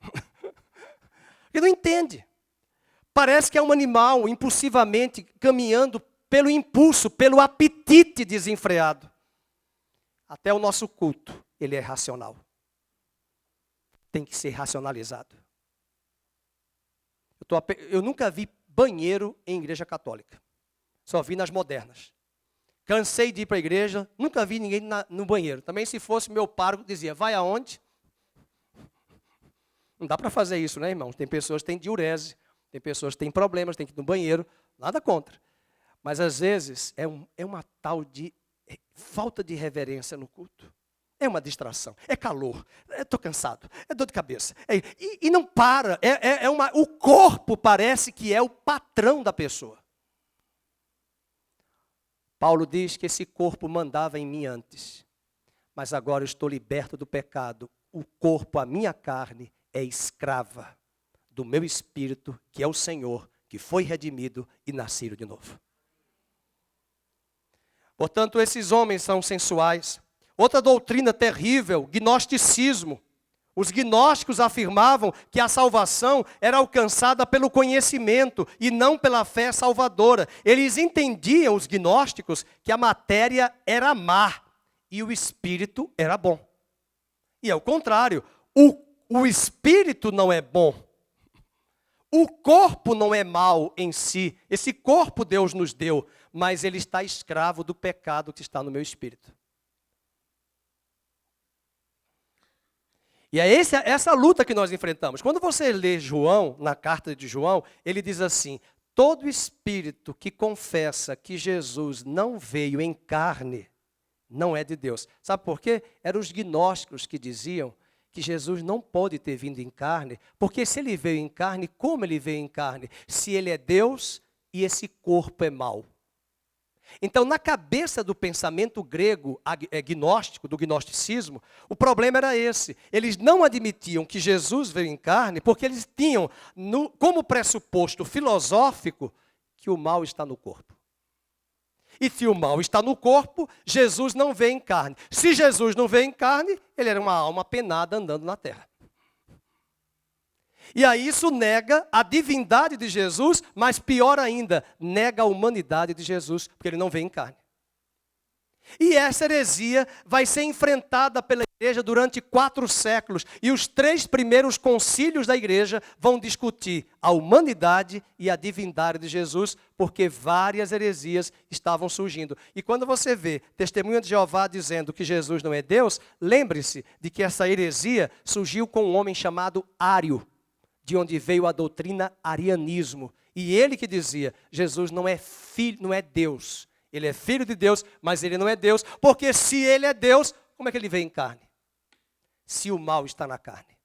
A: Porque não entende. Parece que é um animal impulsivamente caminhando pelo impulso, pelo apetite desenfreado. Até o nosso culto, ele é racional. Tem que ser racionalizado. Eu nunca vi banheiro em igreja católica. Só vi nas modernas. Cansei de ir para a igreja, nunca vi ninguém no banheiro. Também se fosse meu pároco, dizia, vai aonde? Não dá para fazer isso, né, irmãos? Tem pessoas que têm diurese, tem pessoas que têm problemas, têm que ir no banheiro, nada contra. Mas às vezes é uma tal de falta de reverência no culto. É uma distração, é calor, estou cansado, é dor de cabeça. E não para, o corpo parece que é o patrão da pessoa. Paulo diz que esse corpo mandava em mim antes, mas agora eu estou liberto do pecado. O corpo, a minha carne, é escrava do meu espírito, que é o Senhor, que foi redimido e nascido de novo. Portanto, esses homens são sensuais. Outra doutrina terrível, gnosticismo. Os gnósticos afirmavam que a salvação era alcançada pelo conhecimento e não pela fé salvadora. Eles entendiam, os gnósticos, que a matéria era má e o espírito era bom. E é o contrário, o espírito não é bom. O corpo não é mau em si. Esse corpo Deus nos deu, mas ele está escravo do pecado que está no meu espírito. E é essa luta que nós enfrentamos. Quando você lê João, na carta de João, ele diz assim: todo espírito que confessa que Jesus não veio em carne, não é de Deus. Sabe por quê? Eram os gnósticos que diziam que Jesus não pode ter vindo em carne, porque se ele veio em carne, como ele veio em carne? Se ele é Deus e esse corpo é mau. Então, na cabeça do pensamento grego gnóstico, do gnosticismo, o problema era esse. Eles não admitiam que Jesus veio em carne, porque eles tinham como pressuposto filosófico que o mal está no corpo. E se o mal está no corpo, Jesus não veio em carne. Se Jesus não veio em carne, ele era uma alma penada andando na terra. E aí isso nega a divindade de Jesus, mas pior ainda, nega a humanidade de Jesus, porque ele não veio em carne. E essa heresia vai ser enfrentada pela igreja durante 4 séculos. E os 3 primeiros concílios da igreja vão discutir a humanidade e a divindade de Jesus, porque várias heresias estavam surgindo. E quando você vê Testemunha de Jeová dizendo que Jesus não é Deus, lembre-se de que essa heresia surgiu com um homem chamado Ário, de onde veio a doutrina arianismo. E ele que dizia, Jesus não é filho, não é Deus. Ele é filho de Deus, mas ele não é Deus, porque se ele é Deus, como é que ele veio em carne? Se o mal está na carne.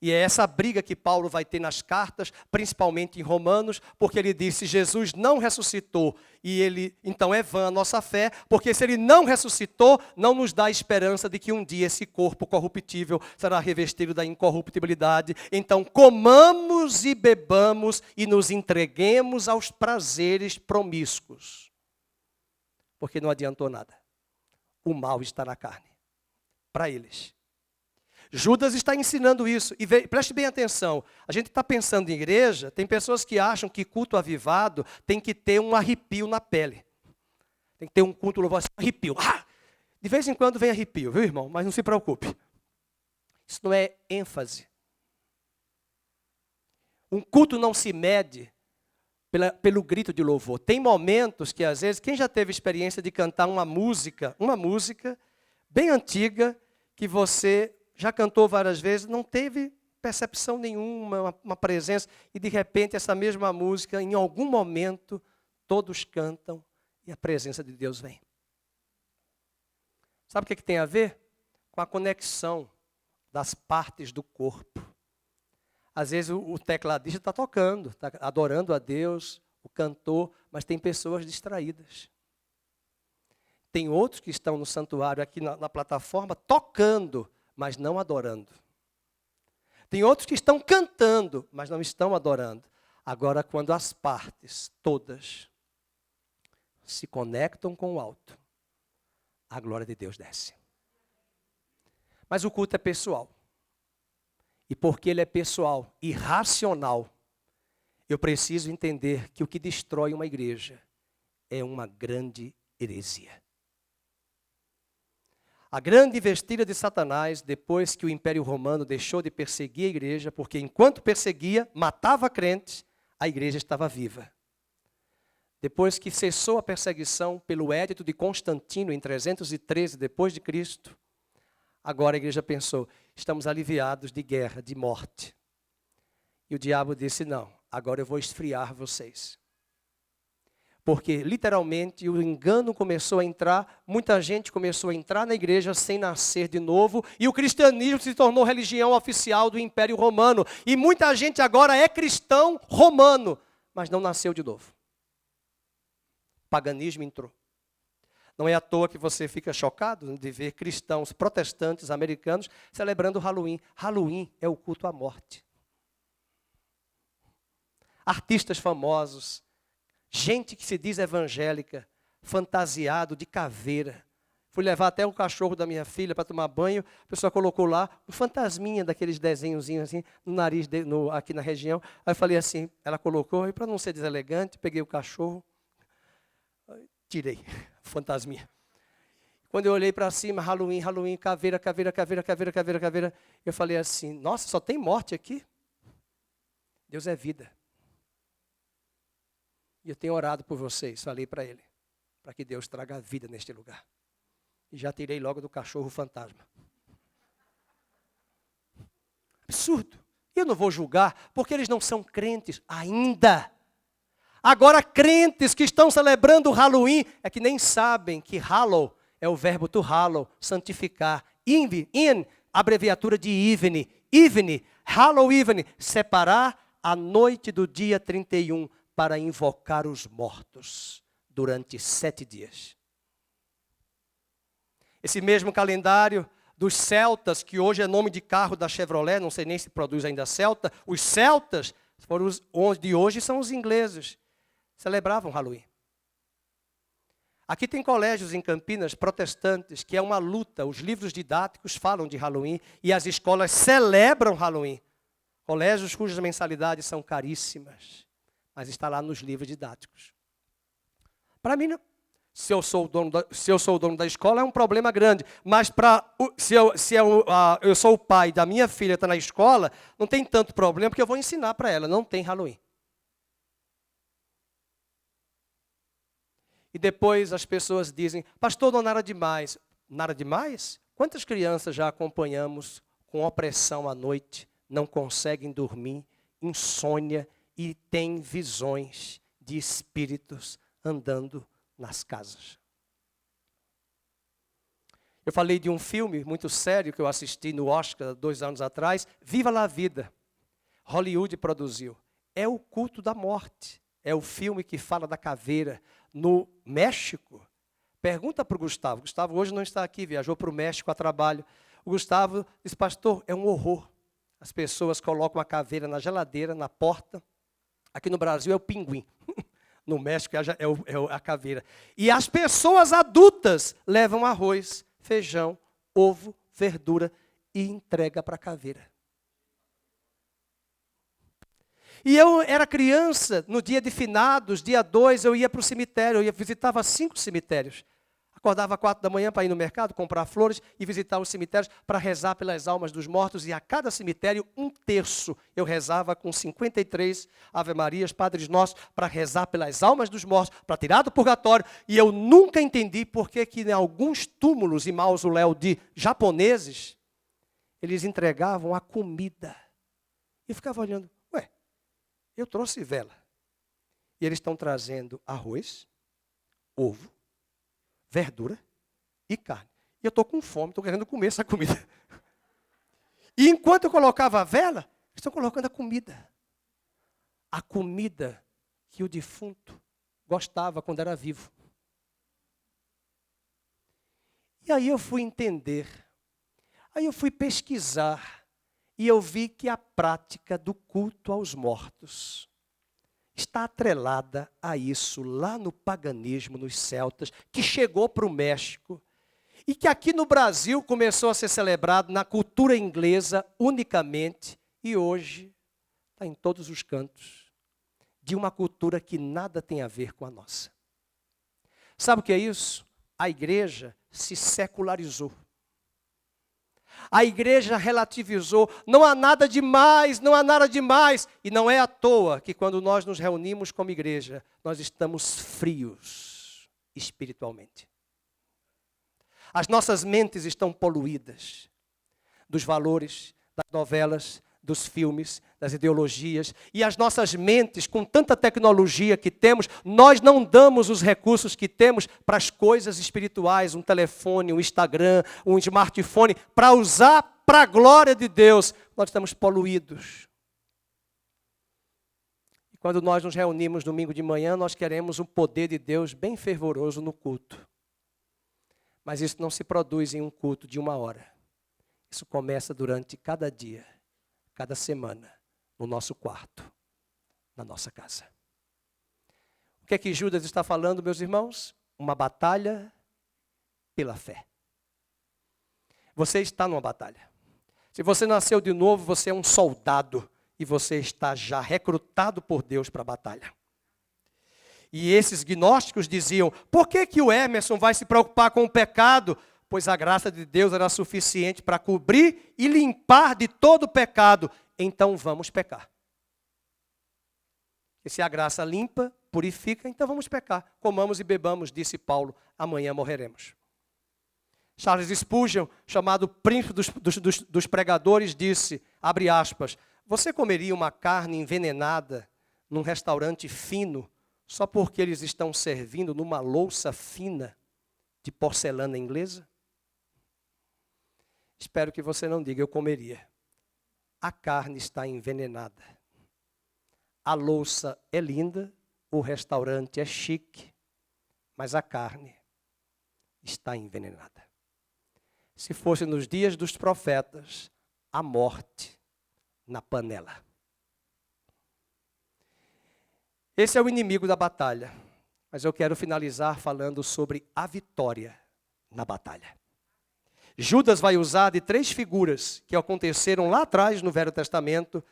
A: E é essa briga que Paulo vai ter nas cartas, principalmente em Romanos, porque ele disse, Jesus não ressuscitou, e então é vã a nossa fé, porque se ele não ressuscitou, não nos dá esperança de que um dia esse corpo corruptível será revestido da incorruptibilidade. Então comamos e bebamos e nos entreguemos aos prazeres promíscuos, porque não adiantou nada. O mal está na carne, para eles. Judas está ensinando isso, e preste bem atenção, a gente está pensando em igreja, tem pessoas que acham que culto avivado tem que ter um arrepio na pele. Tem que ter um culto louvor assim, arrepio. De vez em quando vem arrepio, viu irmão? Mas não se preocupe. Isso não é ênfase. Um culto não se mede pelo grito de louvor. Tem momentos que às vezes, quem já teve experiência de cantar uma música bem antiga, que você já cantou várias vezes, não teve percepção nenhuma, uma presença, e de repente essa mesma música, em algum momento, todos cantam e a presença de Deus vem. Sabe o que tem a ver? Com a conexão das partes do corpo. Às vezes o tecladista está tocando, está adorando a Deus, o cantor, mas tem pessoas distraídas. Tem outros que estão no santuário, aqui na plataforma, tocando, mas não adorando. Tem outros que estão cantando, mas não estão adorando. Agora, quando as partes todas se conectam com o alto, a glória de Deus desce. Mas o culto é pessoal. E porque ele é pessoal e racional, eu preciso entender que o que destrói uma igreja é uma grande heresia. A grande investida de Satanás, depois que o Império Romano deixou de perseguir a igreja, porque enquanto perseguia, matava crentes, a igreja estava viva. Depois que cessou a perseguição pelo édito de Constantino, em 313 depois de Cristo, agora a igreja pensou, estamos aliviados de guerra, de morte. E o diabo disse, não, agora eu vou esfriar vocês. Porque, literalmente, o engano começou a entrar, muita gente começou a entrar na igreja sem nascer de novo, e o cristianismo se tornou religião oficial do Império Romano. E muita gente agora é cristão romano, mas não nasceu de novo. O paganismo entrou. Não é à toa que você fica chocado de ver cristãos protestantes americanos celebrando Halloween. Halloween é o culto à morte. Artistas famosos, gente que se diz evangélica, fantasiado de caveira. Fui levar até um cachorro da minha filha para tomar banho, a pessoa colocou lá um fantasminha daqueles desenhozinhos assim, no nariz, aqui na região. Aí eu falei assim, ela colocou, e para não ser deselegante, peguei o cachorro, tirei a fantasminha. Quando eu olhei para cima, Halloween, Halloween, caveira, caveira, caveira, caveira, caveira, caveira, eu falei assim, nossa, só tem morte aqui? Deus é vida. E eu tenho orado por vocês, falei para ele, para que Deus traga vida neste lugar. E já tirei logo do cachorro fantasma. Absurdo. E eu não vou julgar, porque eles não são crentes ainda. Agora, crentes que estão celebrando o Halloween, é que nem sabem que hallow é o verbo to hallow, santificar. In, abreviatura de evening. Evening, hallow evening, separar a noite do dia 31 para invocar os mortos durante 7 dias. Esse mesmo calendário dos celtas, que hoje é nome de carro da Chevrolet, não sei nem se produz ainda Celta, os celtas, foram os de hoje são os ingleses, celebravam Halloween. Aqui tem colégios em Campinas protestantes, que é uma luta, os livros didáticos falam de Halloween, e as escolas celebram Halloween. Colégios cujas mensalidades são caríssimas, mas está lá nos livros didáticos. Para mim, não. Se eu sou o dono da escola, é um problema grande. Mas se eu sou o pai da minha filha, está na escola, não tem tanto problema, porque eu vou ensinar para ela, não tem Halloween. E depois as pessoas dizem, pastor, não nada demais. Nada demais? Quantas crianças já acompanhamos com opressão à noite, não conseguem dormir, insônia e têm visões de espíritos andando nas casas? Eu falei de um filme muito sério que eu assisti no Oscar 2 anos atrás, Viva la Vida. Hollywood produziu. É o culto da morte. É o filme que fala da caveira. No México, pergunta para o Gustavo. Gustavo hoje não está aqui, viajou para o México a trabalho. O Gustavo disse, pastor, é um horror. As pessoas colocam a caveira na geladeira, na porta. Aqui no Brasil é o pinguim. No México é a caveira. E as pessoas adultas levam arroz, feijão, ovo, verdura e entrega para a caveira. E eu era criança, no dia de finados, dia 2, eu ia para o cemitério, visitava 5 cemitérios. Acordava às 4 da manhã para ir no mercado, comprar flores e visitar os cemitérios para rezar pelas almas dos mortos. E a cada cemitério, 1/3 eu rezava com 53 Ave Marias, Padres Nossos, para rezar pelas almas dos mortos, para tirar do purgatório. E eu nunca entendi por que em alguns túmulos e mausoléus de japoneses, eles entregavam a comida. E eu ficava olhando, eu trouxe vela. E eles estão trazendo arroz, ovo, verdura e carne. E eu estou com fome, estou querendo comer essa comida. E enquanto eu colocava a vela, eles estão colocando a comida. A comida que o defunto gostava quando era vivo. E aí eu fui entender. Aí eu fui pesquisar. E eu vi que a prática do culto aos mortos está atrelada a isso lá no paganismo, nos celtas, que chegou para o México e que aqui no Brasil começou a ser celebrado na cultura inglesa unicamente e hoje está em todos os cantos de uma cultura que nada tem a ver com a nossa. Sabe o que é isso? A igreja se secularizou. A igreja relativizou, não há nada demais, não há nada demais. E não é à toa que quando nós nos reunimos como igreja, nós estamos frios espiritualmente. As nossas mentes estão poluídas dos valores, das novelas, dos filmes, das ideologias, e as nossas mentes, com tanta tecnologia que temos, nós não damos os recursos que temos para as coisas espirituais, um telefone, um Instagram, um smartphone, para usar para a glória de Deus. Nós estamos poluídos. E quando nós nos reunimos domingo de manhã, nós queremos um poder de Deus bem fervoroso no culto. Mas isso não se produz em um culto de 1 hora. Isso começa durante cada dia, cada semana, no nosso quarto, na nossa casa. O que é que Judas está falando, meus irmãos? Uma batalha pela fé. Você está numa batalha. Se você nasceu de novo, você é um soldado e você está já recrutado por Deus para a batalha. E esses gnósticos diziam, por que o Emerson vai se preocupar com o pecado? Pois a graça de Deus era suficiente para cobrir e limpar de todo o pecado. Então vamos pecar. E se a graça limpa, purifica, então vamos pecar. Comamos e bebamos, disse Paulo, amanhã morreremos. Charles Spurgeon, chamado príncipe dos pregadores, disse, abre aspas, você comeria uma carne envenenada num restaurante fino só porque eles estão servindo numa louça fina de porcelana inglesa? Espero que você não diga, eu comeria. A carne está envenenada. A louça é linda, o restaurante é chique, mas a carne está envenenada. Se fosse nos dias dos profetas, a morte na panela. Esse é o inimigo da batalha. Mas eu quero finalizar falando sobre a vitória na batalha. Judas vai usar de 3 figuras que aconteceram lá atrás no Velho Testamento,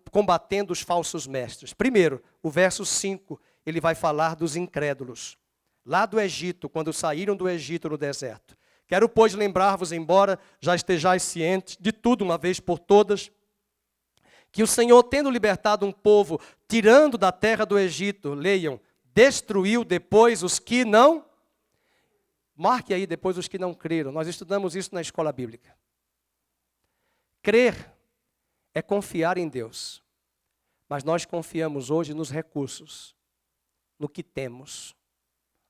A: combatendo os falsos mestres. Primeiro, o verso 5, ele vai falar dos incrédulos. Lá do Egito, quando saíram do Egito no deserto. Quero, pois, lembrar-vos, embora já estejais cientes de tudo uma vez por todas, que o Senhor, tendo libertado um povo, tirando da terra do Egito, leiam, destruiu depois os que não... Marque aí depois os que não creram. Nós estudamos isso na escola bíblica. Crer é confiar em Deus. Mas nós confiamos hoje nos recursos, no que temos,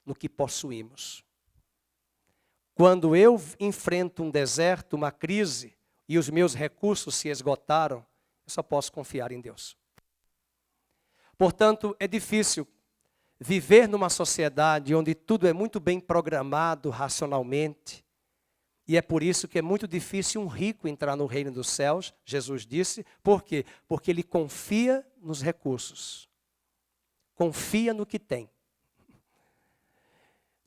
A: no que possuímos. Quando eu enfrento um deserto, uma crise, e os meus recursos se esgotaram, eu só posso confiar em Deus. Portanto, é difícil viver numa sociedade onde tudo é muito bem programado racionalmente. E é por isso que é muito difícil um rico entrar no reino dos céus, Jesus disse. Por quê? Porque ele confia nos recursos. Confia no que tem.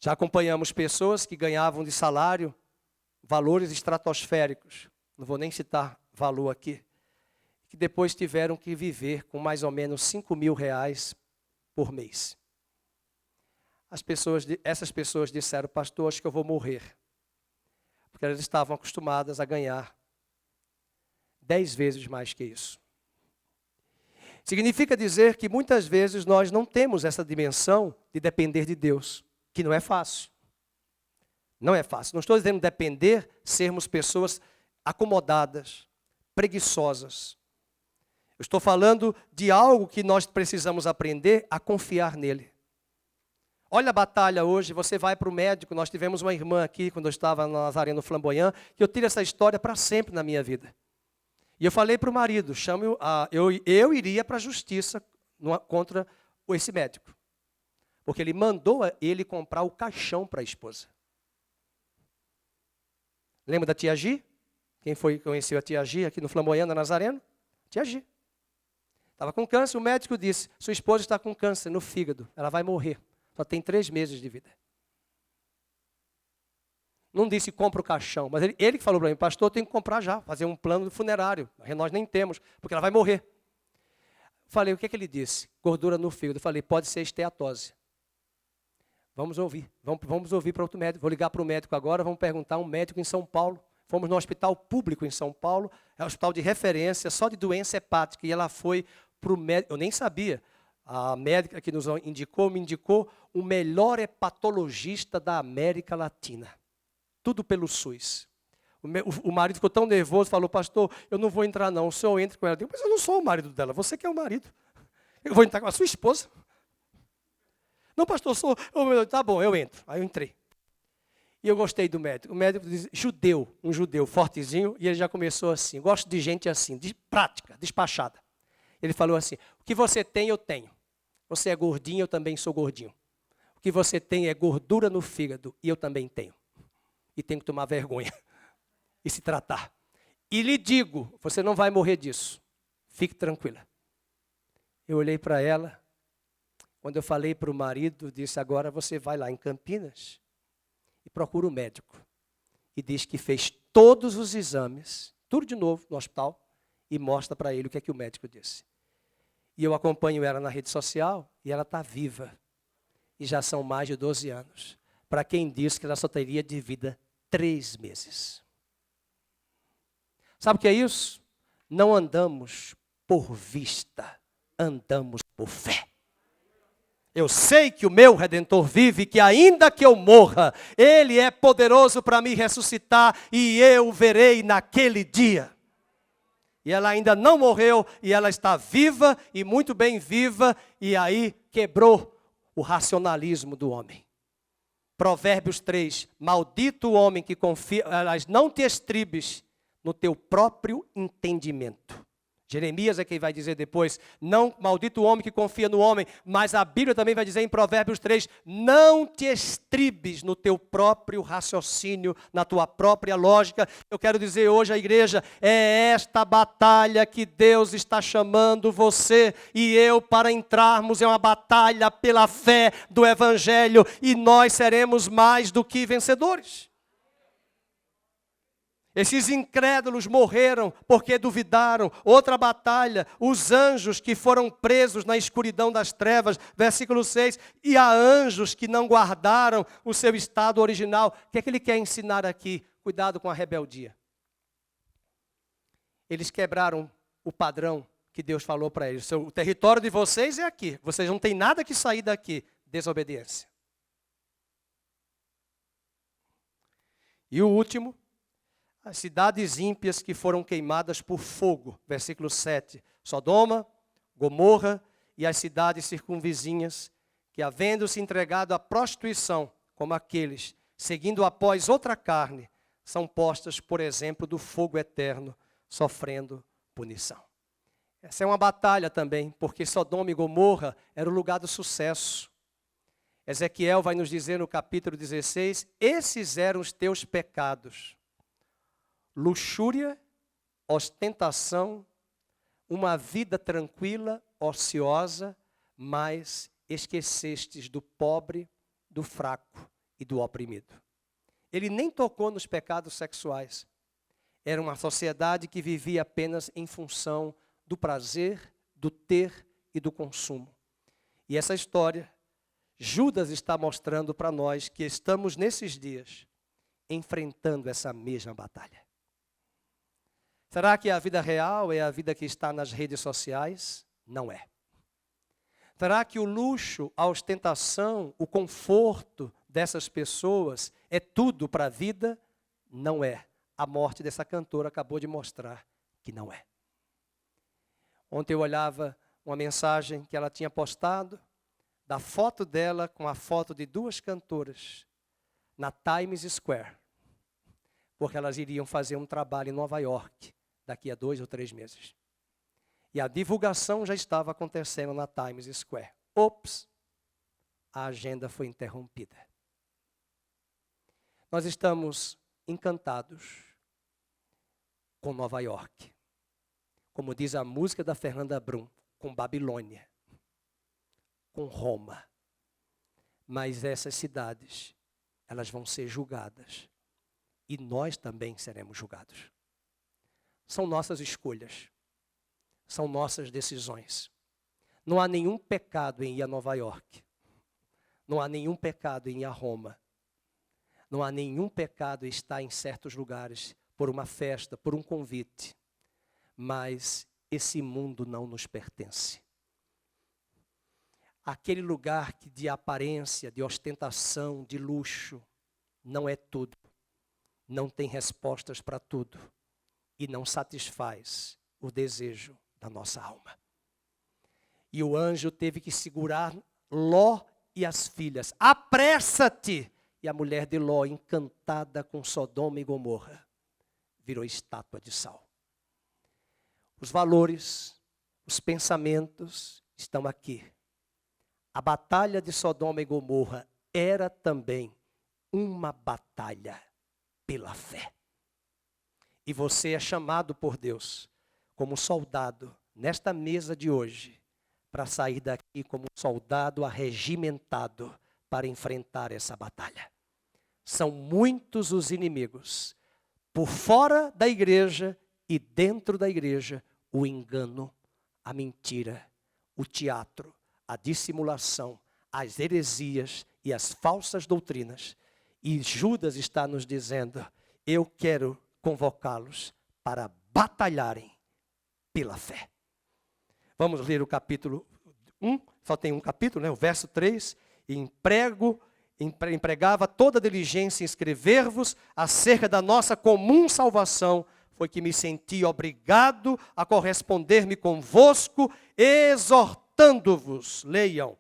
A: Já acompanhamos pessoas que ganhavam de salário valores estratosféricos. Não vou nem citar valor aqui. Que depois tiveram que viver com mais ou menos 5 mil reais por mês. Essas pessoas disseram, pastor, acho que eu vou morrer. Porque elas estavam acostumadas a ganhar 10 vezes mais que isso. Significa dizer que muitas vezes nós não temos essa dimensão de depender de Deus, que não é fácil. Não é fácil. Não estou dizendo depender, sermos pessoas acomodadas, preguiçosas. Eu estou falando de algo que nós precisamos aprender a confiar nele. Olha a batalha hoje, você vai para o médico, nós tivemos uma irmã aqui, quando eu estava na Nazareno Flamboyant, que eu tiro essa história para sempre na minha vida. E eu falei para o marido, eu iria para a justiça contra esse médico. Porque ele mandou ele comprar o caixão para a esposa. Lembra da tia Gi? Quem foi que conheceu a tia Gi aqui no Flamboyant, na Nazareno? Tia Gi. Estava com câncer, o médico disse, sua esposa está com câncer no fígado, ela vai morrer. Só tem 3 meses de vida. Não disse compra o caixão, mas ele que falou para mim, pastor, eu tenho que comprar já, fazer um plano funerário. Nós nem temos, porque ela vai morrer. Falei, o que ele disse? Gordura no fígado. Falei, pode ser esteatose. Vamos ouvir para outro médico. Vou ligar para o médico agora, vamos perguntar a um médico em São Paulo. Fomos no hospital público em São Paulo, é um hospital de referência só de doença hepática. E ela foi para o médico, eu nem sabia. A médica que nos indicou, me indicou o melhor hepatologista da América Latina. Tudo pelo SUS. O marido ficou tão nervoso, falou, pastor, eu não vou entrar não, o senhor entra com ela. Eu digo, mas eu não sou o marido dela, você que é o marido. Eu vou entrar com a sua esposa. Não, pastor, eu sou... Tá bom, eu entro. Aí eu entrei. E eu gostei do médico. O médico diz, um judeu fortezinho, e ele já começou assim. Gosto de gente assim, de prática, despachada. Ele falou assim, o que você tem, eu tenho. Você é gordinho, eu também sou gordinho. O que você tem é gordura no fígado, e eu também tenho. E tenho que tomar vergonha e se tratar. E lhe digo, você não vai morrer disso. Fique tranquila. Eu olhei para ela, quando eu falei para o marido, disse, agora você vai lá em Campinas e procura o médico. E diz que fez todos os exames, tudo de novo no hospital, e mostra para ele o que é que o médico disse. E eu acompanho ela na rede social e ela está viva. E já são mais de 12 anos. Para quem disse que ela só teria de vida 3 meses. Sabe o que é isso? Não andamos por vista, andamos por fé. Eu sei que o meu Redentor vive, que ainda que eu morra, Ele é poderoso para me ressuscitar e eu o verei naquele dia. E ela ainda não morreu e ela está viva e muito bem viva e aí quebrou o racionalismo do homem. Provérbios 3, maldito o homem que confia, não te estribes no teu próprio entendimento. Jeremias é quem vai dizer depois, não maldito o homem que confia no homem, mas a Bíblia também vai dizer em Provérbios 3, não te estribes no teu próprio raciocínio, na tua própria lógica. Eu quero dizer hoje à igreja, é esta batalha que Deus está chamando você e eu para entrarmos em uma batalha pela fé do Evangelho e nós seremos mais do que vencedores. Esses incrédulos morreram porque duvidaram. Outra batalha, os anjos que foram presos na escuridão das trevas, versículo 6, e há anjos que não guardaram o seu estado original. O que é que ele quer ensinar aqui? Cuidado com a rebeldia. Eles quebraram o padrão que Deus falou para eles. O território de vocês é aqui, vocês não têm nada que sair daqui. Desobediência. E o último, as cidades ímpias que foram queimadas por fogo, versículo 7. Sodoma, Gomorra e as cidades circunvizinhas, que havendo se entregado à prostituição, como aqueles, seguindo após outra carne, são postas, por exemplo, do fogo eterno, sofrendo punição. Essa é uma batalha também, porque Sodoma e Gomorra era o lugar do sucesso. Ezequiel vai nos dizer no capítulo 16, esses eram os teus pecados. Luxúria, ostentação, uma vida tranquila, ociosa, mas esquecestes do pobre, do fraco e do oprimido. Ele nem tocou nos pecados sexuais. Era uma sociedade que vivia apenas em função do prazer, do ter e do consumo. E essa história, Judas está mostrando para nós que estamos nesses dias enfrentando essa mesma batalha. Será que a vida real é a vida que está nas redes sociais? Não é. Será que o luxo, a ostentação, o conforto dessas pessoas é tudo para a vida? Não é. A morte dessa cantora acabou de mostrar que não é. Ontem eu olhava uma mensagem que ela tinha postado, da foto dela com a foto de 2 cantoras na Times Square, porque elas iriam fazer um trabalho em Nova York daqui a 2 ou 3 meses. E a divulgação já estava acontecendo na Times Square. Ops, a agenda foi interrompida. Nós estamos encantados com Nova York. Como diz a música da Fernanda Brum, com Babilônia, com Roma. Mas essas cidades, elas vão ser julgadas. E nós também seremos julgados. São nossas escolhas. São nossas decisões. Não há nenhum pecado em ir a Nova York. Não há nenhum pecado em ir a Roma. Não há nenhum pecado em estar em certos lugares por uma festa, por um convite. Mas esse mundo não nos pertence. Aquele lugar que de aparência, de ostentação, de luxo, não é tudo. não tem respostas para tudo e não satisfaz o desejo da nossa alma. E o anjo teve que segurar Ló e as filhas. Apressa-te! E a mulher de Ló, encantada com Sodoma e Gomorra, virou estátua de sal. Os valores, os pensamentos estão aqui. A batalha de Sodoma e Gomorra era também uma batalha pela fé. E você é chamado por Deus como soldado nesta mesa de hoje, para sair daqui como soldado arregimentado para enfrentar essa batalha. São muitos os inimigos, por fora da igreja e dentro da igreja, o engano, a mentira, o teatro, a dissimulação, as heresias e as falsas doutrinas. E Judas está nos dizendo, eu quero convocá-los para batalharem pela fé. Vamos ler o capítulo 1, só tem um capítulo, né? O verso 3. Empregava toda diligência em escrever-vos acerca da nossa comum salvação, foi que me senti obrigado a corresponder-me convosco, exortando-vos, leiam,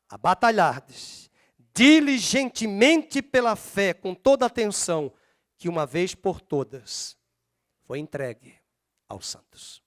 A: a batalhardes diligentemente pela fé, com toda a atenção, que uma vez por todas foi entregue aos santos.